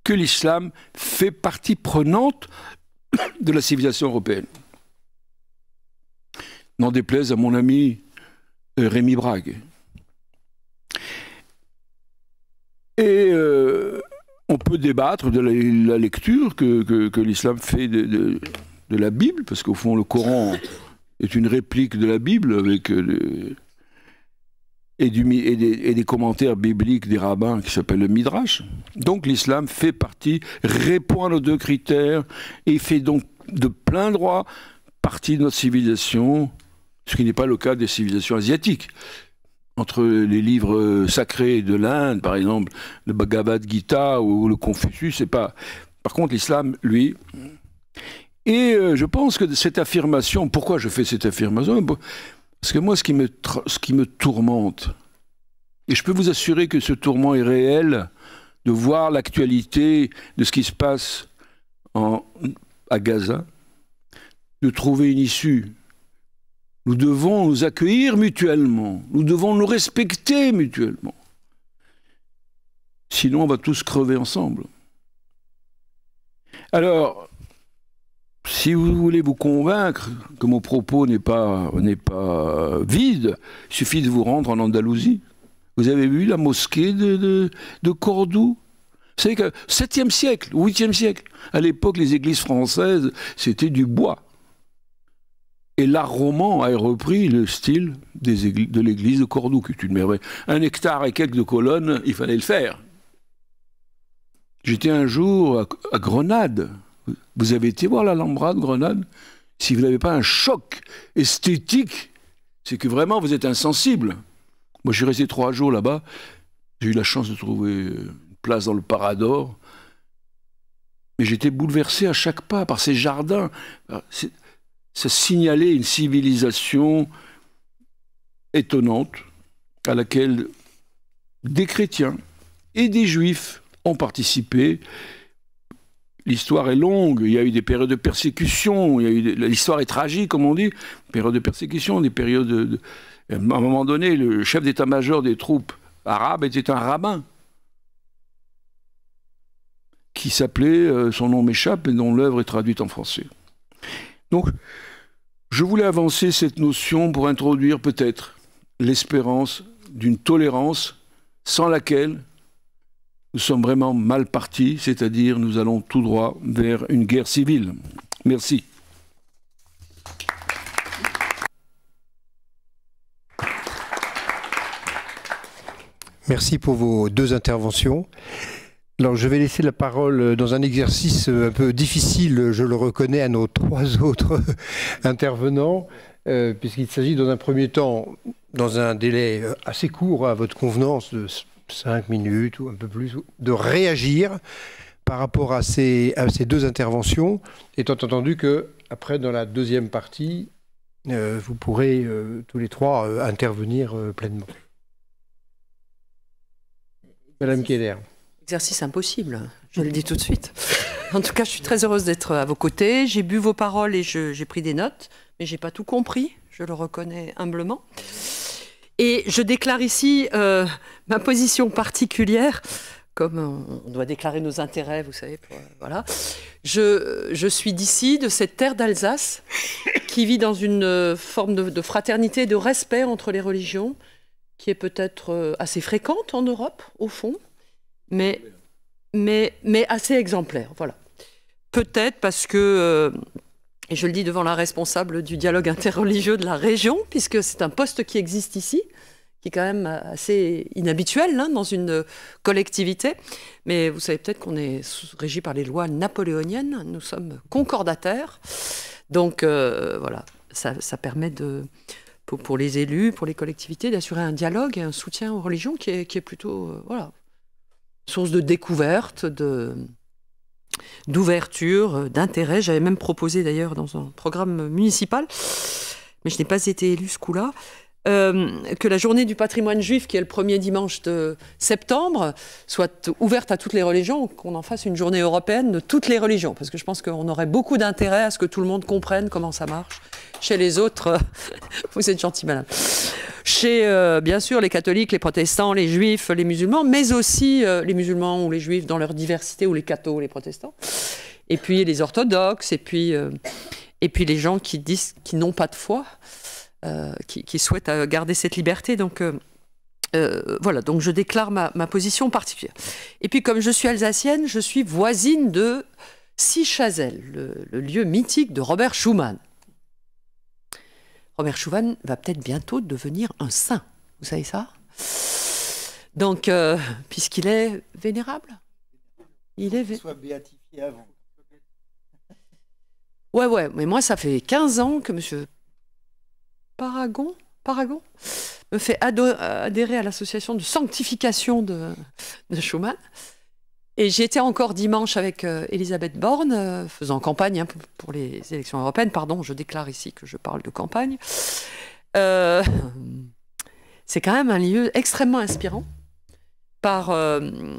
que l'islam fait partie prenante de la civilisation européenne. N'en déplaise à mon ami Rémi Brague. Et on peut débattre de la lecture que l'islam fait de la Bible, parce qu'au fond, le Coran est une réplique de la Bible, avec et des commentaires bibliques des rabbins qui s'appellent le Midrash. Donc l'islam fait partie, répond à nos deux critères, et fait donc de plein droit partie de notre civilisation, ce qui n'est pas le cas des civilisations asiatiques. entre les livres sacrés de l'Inde, par exemple, le Bhagavad Gita ou le Confucius, c'est pas... Par contre, l'islam, lui... Et je pense que cette affirmation... Pourquoi je fais cette affirmation? Parce que moi, ce qui me tourmente, et je peux vous assurer que ce tourment est réel, de voir l'actualité de ce qui se passe à Gaza, de trouver une issue. Nous devons nous accueillir mutuellement. Nous devons nous respecter mutuellement. Sinon, on va tous crever ensemble. Alors, si vous voulez vous convaincre que mon propos n'est pas vide, il suffit de vous rendre en Andalousie. Vous avez vu la mosquée de Cordoue? Vous savez que 7e siècle, 8e siècle, à l'époque, les églises françaises, c'était du bois. Et l'art roman a repris le style de l'église de Cordoue, qui est une merveille. 1 hectare et quelques de colonnes, il fallait le faire. J'étais un jour à Grenade. Vous avez été voir l'Alhambra de Grenade? Si vous n'avez pas un choc esthétique, c'est que vraiment vous êtes insensible. Moi, je suis resté 3 jours là-bas. J'ai eu la chance de trouver une place dans le Parador. Mais j'étais bouleversé à chaque pas par ces jardins. Ça signalait une civilisation étonnante à laquelle des chrétiens et des juifs ont participé. L'histoire est longue, il y a eu des périodes de persécution, l'histoire est tragique, comme on dit, périodes de persécution, des périodes à un moment donné, le chef d'état-major des troupes arabes était un rabbin qui s'appelait, son nom m'échappe, et dont l'œuvre est traduite en français. Donc, je voulais avancer cette notion pour introduire peut-être l'espérance d'une tolérance sans laquelle nous sommes vraiment mal partis, c'est-à-dire nous allons tout droit vers une guerre civile. Merci. Merci pour vos 2 interventions. Alors, je vais laisser la parole dans un exercice un peu difficile, je le reconnais, à nos 3 autres intervenants, puisqu'il s'agit dans un premier temps, dans un délai assez court à votre convenance, de 5 minutes ou un peu plus, de réagir par rapport à ces 2 interventions, étant entendu que, après, dans la 2e partie, vous pourrez tous les 3 intervenir pleinement. Madame Keller. Exercice impossible, je le dis tout de suite. En tout cas, je suis très heureuse d'être à vos côtés. J'ai bu vos paroles et j'ai pris des notes, mais je n'ai pas tout compris, je le reconnais humblement. Et je déclare ici ma position particulière, comme on doit déclarer nos intérêts, vous savez. Voilà. Je suis d'ici, de cette terre d'Alsace, qui vit dans une forme de fraternité, de respect entre les religions, qui est peut-être assez fréquente en Europe, au fond. Mais assez exemplaire, voilà. Peut-être parce que, et je le dis devant la responsable du dialogue interreligieux de la région, puisque c'est un poste qui existe ici, qui est quand même assez inhabituel dans une collectivité. Mais vous savez peut-être qu'on est régi par les lois napoléoniennes, nous sommes concordataires. Donc voilà, ça permet pour les élus, pour les collectivités, d'assurer un dialogue et un soutien aux religions qui est plutôt... voilà, source de découverte, d'ouverture, d'intérêt. J'avais même proposé d'ailleurs dans un programme municipal, mais je n'ai pas été élue ce coup-là, que la journée du patrimoine juif, qui est le 1er dimanche de septembre, soit ouverte à toutes les religions, qu'on en fasse une journée européenne de toutes les religions, parce que je pense qu'on aurait beaucoup d'intérêt à ce que tout le monde comprenne comment ça marche. Chez les autres, vous êtes gentil, madame. Chez, bien sûr, les catholiques, les protestants, les juifs, les musulmans, mais aussi les musulmans ou les juifs dans leur diversité, ou les cathos, les protestants. Et puis les orthodoxes, et puis les gens qui n'ont pas de foi, qui souhaitent garder cette liberté. Donc voilà, donc je déclare ma position particulière. Et puis comme je suis alsacienne, je suis voisine de Sichazel, le lieu mythique de Robert Schumann. Robert Schumann va peut-être bientôt devenir un saint, vous savez ça? Donc, puisqu'il est vénérable, il soit béatifié avant. Ouais, mais moi ça fait 15 ans que monsieur Paragon me fait adhérer à l'association de sanctification de Schuman. Et j'y étais encore dimanche avec Elisabeth Borne, faisant campagne pour les élections européennes. Pardon, je déclare ici que je parle de campagne. C'est quand même un lieu extrêmement inspirant par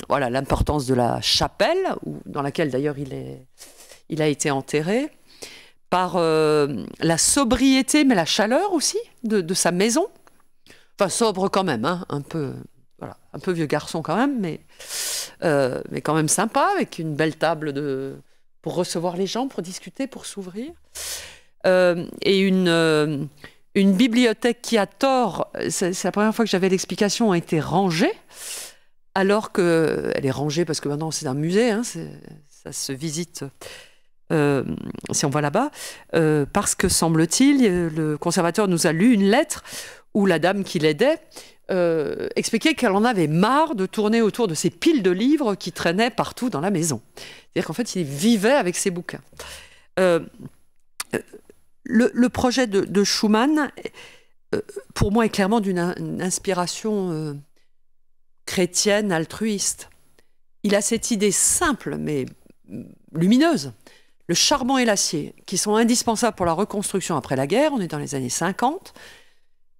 voilà, l'importance de la chapelle, dans laquelle d'ailleurs il a été enterré, par la sobriété, mais la chaleur aussi de sa maison. Enfin, sobre quand même, hein, un peu vieux garçon quand même, mais quand même sympa, avec une belle table pour recevoir les gens, pour discuter, pour s'ouvrir. Et une bibliothèque qui, à tort, c'est la première fois que j'avais l'explication, a été rangée, alors qu'elle est rangée parce que maintenant c'est un musée, hein, ça se visite si on va là-bas, parce que, semble-t-il, le conservateur nous a lu une lettre où la dame qui l'aidait expliquait qu'elle en avait marre de tourner autour de ces piles de livres qui traînaient partout dans la maison. C'est-à-dire qu'en fait, il vivait avec ses bouquins. Le projet de Schuman, pour moi, est clairement d'une inspiration chrétienne, altruiste. Il a cette idée simple, mais lumineuse. Le charbon et l'acier, qui sont indispensables pour la reconstruction après la guerre, on est dans les années 50,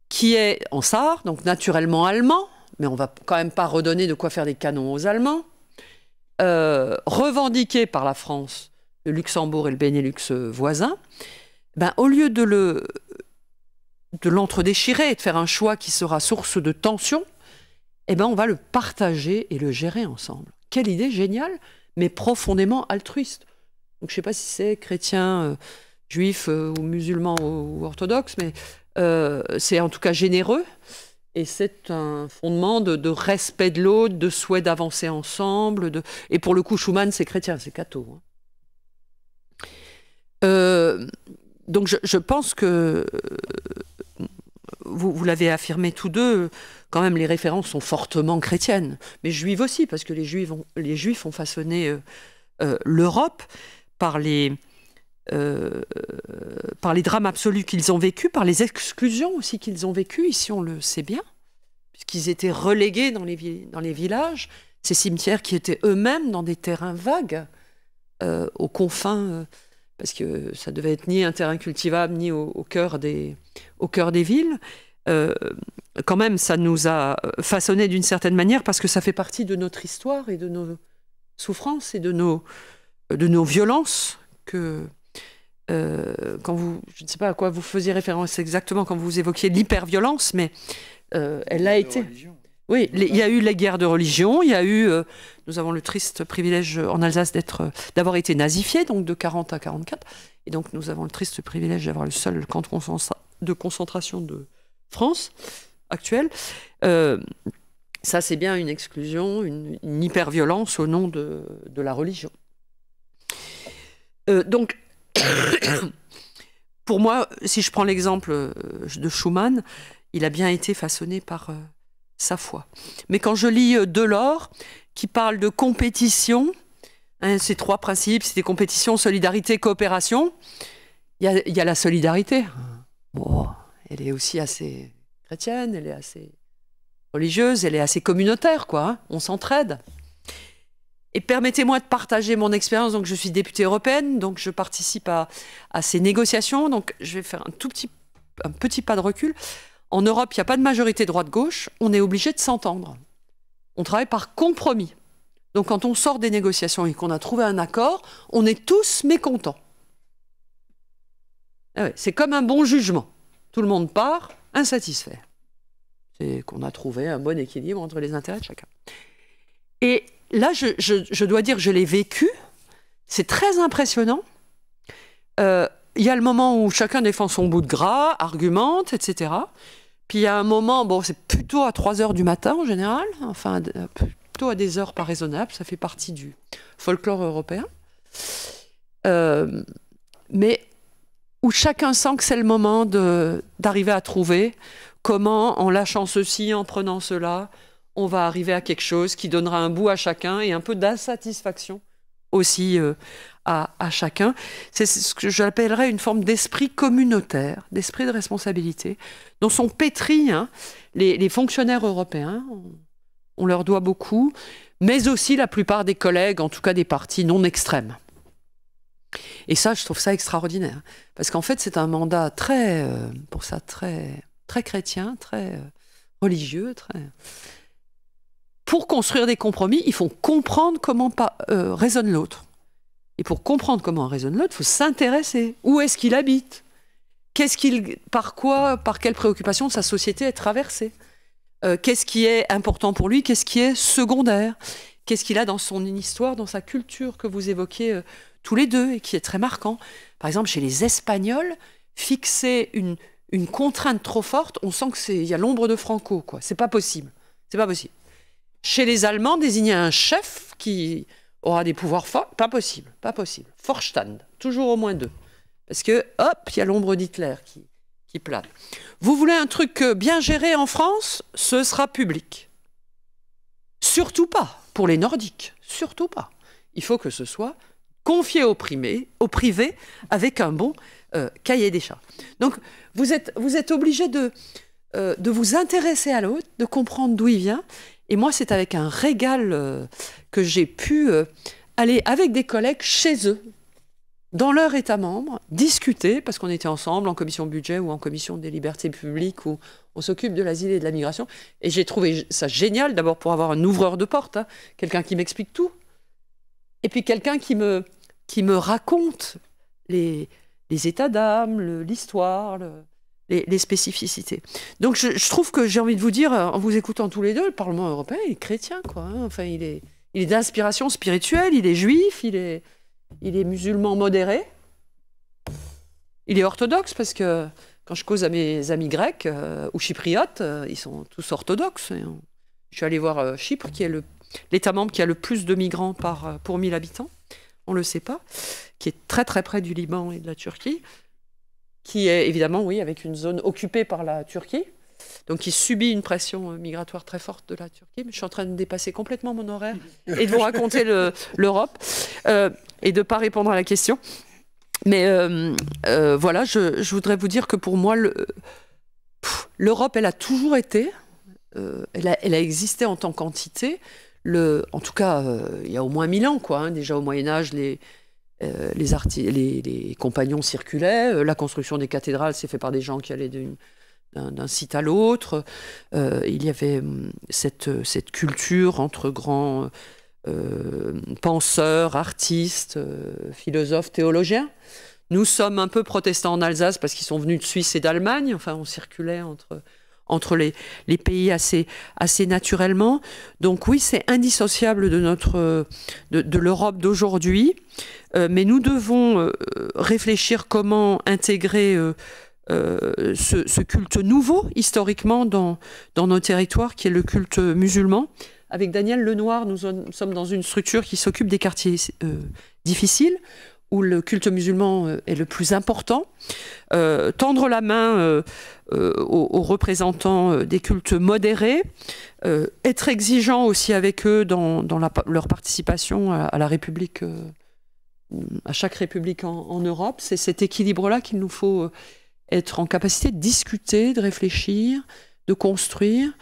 qui est en Sarre, donc naturellement allemand, mais on ne va quand même pas redonner de quoi faire des canons aux Allemands, revendiqué par la France, le Luxembourg et le Benelux voisins, ben, au lieu de l'entre-déchirer et de faire un choix qui sera source de tension, eh ben, on va le partager et le gérer ensemble. Quelle idée géniale, mais profondément altruiste. Donc, je ne sais pas si c'est chrétien, juif ou musulman ou orthodoxe, mais c'est en tout cas généreux. Et c'est un fondement de respect de l'autre, de souhait d'avancer ensemble. Et pour le coup, Schuman, c'est chrétien, c'est catho. Hein. Donc, je pense que vous l'avez affirmé tous deux, quand même, les références sont fortement chrétiennes, mais juives aussi, parce que les Juifs ont façonné l'Europe par les drames absolus qu'ils ont vécus, par les exclusions aussi qu'ils ont vécues, ici on le sait bien, puisqu'ils étaient relégués dans les villages, ces cimetières qui étaient eux-mêmes dans des terrains vagues, aux confins, parce que ça devait être ni un terrain cultivable, ni au cœur des villes. Quand même, ça nous a façonné d'une certaine manière, parce que ça fait partie de notre histoire et de nos souffrances et de nos violences que... quand vous, je ne sais pas à quoi vous faisiez référence exactement quand vous évoquiez l'hyperviolence, mais elle a été... Oui, il y a eu les guerres de religion, il y a eu... nous avons le triste privilège en Alsace d'avoir été nazifiés, donc de 40 à 44, et donc nous avons le triste privilège d'avoir le seul camp de concentration de France actuelle. Ça, c'est bien une exclusion, une hyperviolence au nom de la religion. Donc, pour moi, si je prends l'exemple de Schuman, il a bien été façonné par sa foi. Mais quand je lis Delors, qui parle de compétition, hein, ces trois principes, c'était compétition, solidarité, coopération, il y a la solidarité. Bon, elle est aussi assez chrétienne, elle est assez religieuse, elle est assez communautaire, quoi. Hein, on s'entraide. Et permettez-moi de partager mon expérience. Donc, je suis députée européenne, donc je participe à ces négociations. Donc, je vais faire un petit pas de recul. En Europe, il n'y a pas de majorité droite-gauche. On est obligé de s'entendre. On travaille par compromis. Donc, quand on sort des négociations et qu'on a trouvé un accord, on est tous mécontents. Ah ouais, c'est comme un bon jugement. Tout le monde part insatisfait. C'est qu'on a trouvé un bon équilibre entre les intérêts de chacun. Et là, je dois dire, je l'ai vécu. C'est très impressionnant. Il y a le moment où chacun défend son bout de gras, argumente, etc. Puis il y a un moment, bon, c'est plutôt à 3h du matin en général, enfin, plutôt à des heures pas raisonnables, ça fait partie du folklore européen. Mais où chacun sent que c'est le moment d'arriver à trouver comment, en lâchant ceci, en prenant cela, on va arriver à quelque chose qui donnera un bout à chacun et un peu d'insatisfaction aussi à chacun. C'est ce que j'appellerais une forme d'esprit communautaire, d'esprit de responsabilité, dont sont pétris les fonctionnaires européens. On leur doit beaucoup, mais aussi la plupart des collègues, en tout cas des partis non extrêmes. Et ça, je trouve ça extraordinaire. Parce qu'en fait, c'est un mandat très chrétien, très religieux. Pour construire des compromis, il faut comprendre comment raisonne l'autre. Et pour comprendre comment raisonne l'autre, il faut s'intéresser. Où est-ce qu'il habite ? Par quelle préoccupation sa société est traversée ? Qu'est-ce qui est important pour lui ? Qu'est-ce qui est secondaire ? Qu'est-ce qu'il a dans son histoire, dans sa culture que vous évoquez tous les deux et qui est très marquant ? Par exemple, chez les Espagnols, fixer une contrainte trop forte, on sent qu'il y a l'ombre de Franco, quoi. C'est pas possible. C'est pas possible. Chez les Allemands, désigner un chef qui aura des pouvoirs forts, pas possible, pas possible. Vorstand, toujours au moins 2. Parce que, hop, il y a l'ombre d'Hitler qui plane. Vous voulez un truc bien géré en France, ce sera public. Surtout pas pour les Nordiques, surtout pas. Il faut que ce soit confié au privé avec un bon cahier des charges. Donc, vous êtes obligé de vous intéresser à l'autre, de comprendre d'où il vient. Et moi, c'est avec un régal que j'ai pu aller avec des collègues chez eux, dans leur État membre, discuter, parce qu'on était ensemble en commission budget ou en commission des libertés publiques où on s'occupe de l'asile et de la migration. Et j'ai trouvé ça génial, d'abord pour avoir un ouvreur de porte, quelqu'un qui m'explique tout, et puis quelqu'un qui me raconte les états d'âme, l'histoire, les spécificités. Donc je trouve que j'ai envie de vous dire, en vous écoutant tous les deux, le Parlement européen, il est chrétien, quoi. Enfin, il est d'inspiration spirituelle, il est juif, il est musulman modéré, il est orthodoxe, parce que quand je cause à mes amis grecs ou chypriotes, ils sont tous orthodoxes. Je suis allée voir Chypre, qui est l'État membre qui a le plus de migrants pour 1000 habitants, on ne le sait pas, qui est très très près du Liban et de la Turquie, qui est évidemment, oui, avec une zone occupée par la Turquie, donc qui subit une pression migratoire très forte de la Turquie. Mais je suis en train de dépasser complètement mon horaire et de vous raconter l'Europe et de ne pas répondre à la question. Mais voilà, je voudrais vous dire que pour moi, l'Europe, elle a toujours été, elle a existé en tant qu'entité. En tout cas, il y a au moins 1000 ans, quoi. Déjà au Moyen-Âge, les compagnons circulaient, la construction des cathédrales s'est faite par des gens qui allaient d'un site à l'autre. Il y avait cette culture entre grands penseurs, artistes, philosophes, théologiens. Nous sommes un peu protestants en Alsace parce qu'ils sont venus de Suisse et d'Allemagne. Enfin, on circulait entre les pays assez naturellement. Donc oui, c'est indissociable de l'Europe d'aujourd'hui. Mais nous devons réfléchir comment intégrer ce culte nouveau, historiquement, dans nos territoires, qui est le culte musulman. Avec Daniel Lenoir, nous sommes dans une structure qui s'occupe des quartiers difficiles, où le culte musulman est le plus important. Tendre la main aux représentants des cultes modérés, être exigeant aussi avec eux dans leur participation à la République, à chaque République en Europe. C'est cet équilibre-là qu'il nous faut être en capacité de discuter, de réfléchir, de construire.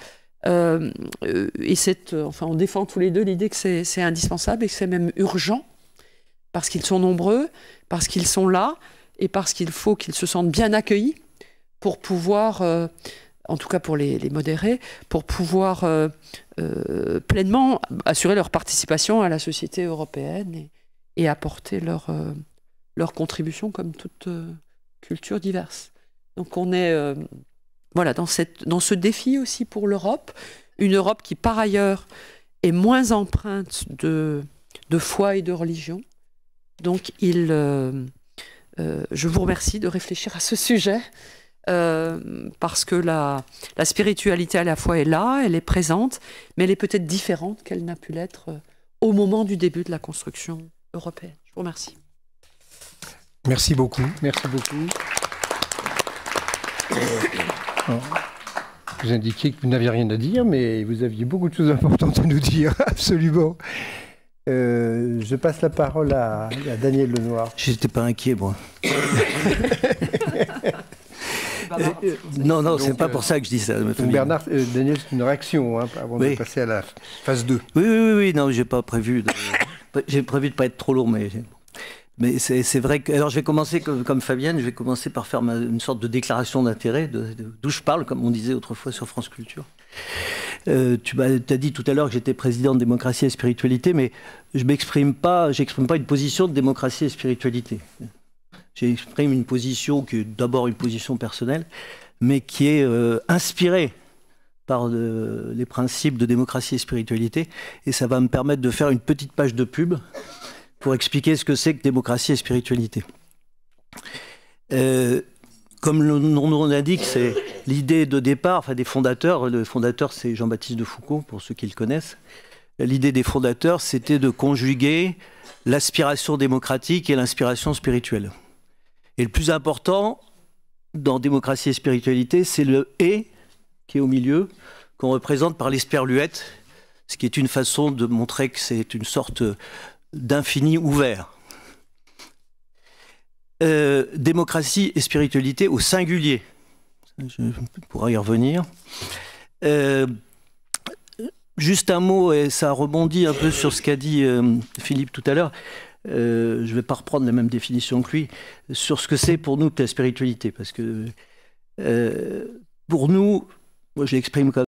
Et on défend tous les deux l'idée que c'est indispensable et que c'est même urgent, parce qu'ils sont nombreux, parce qu'ils sont là, et parce qu'il faut qu'ils se sentent bien accueillis pour pouvoir, en tout cas pour les modérés, pour pouvoir pleinement assurer leur participation à la société européenne et apporter leur contribution comme toute culture diverse. Donc on est dans ce défi aussi pour l'Europe, une Europe qui par ailleurs est moins empreinte de foi et de religion. Donc je vous remercie de réfléchir à ce sujet, parce que la spiritualité à la fois est là, elle est présente, mais elle est peut-être différente qu'elle n'a pu l'être au moment du début de la construction européenne. Je vous remercie. Merci beaucoup. Merci beaucoup. Vous indiquiez que vous n'aviez rien à dire, mais vous aviez beaucoup de choses importantes à nous dire, absolument. Je passe la parole à Daniel Lenoir. J'étais pas inquiet, moi. Non, c'est pas pour ça que je dis ça. Bernard, Daniel, c'est une réaction avant de passer à la phase 2. Oui, non, j'ai pas prévu. J'ai prévu de pas être trop lourd, mais c'est vrai que. Alors, je vais commencer comme Fabienne, je vais commencer par faire une sorte de déclaration d'intérêt, d'où je parle, comme on disait autrefois sur France Culture. Tu as dit tout à l'heure que j'étais président de Démocratie et Spiritualité, mais je j'exprime pas une position de démocratie et spiritualité. J'exprime une position qui est d'abord une position personnelle, mais qui est inspirée par les principes de démocratie et spiritualité. Et ça va me permettre de faire une petite page de pub pour expliquer ce que c'est que démocratie et spiritualité. Comme le nom l'indique, c'est l'idée de départ, des fondateurs. Le fondateur, c'est Jean-Baptiste de Foucault, pour ceux qui le connaissent. L'idée des fondateurs, c'était de conjuguer l'aspiration démocratique et l'inspiration spirituelle. Et le plus important, dans démocratie et spiritualité, c'est le « et » qui est au milieu, qu'on représente par l'esperluette, ce qui est une façon de montrer que c'est une sorte d'infini ouvert. Démocratie et spiritualité au singulier. Je pourrais y revenir. Juste un mot, et ça rebondit un peu sur ce qu'a dit Philippe tout à l'heure. Je ne vais pas reprendre la même définition que lui, sur ce que c'est pour nous que la spiritualité. Parce que pour nous, moi je l'exprime comme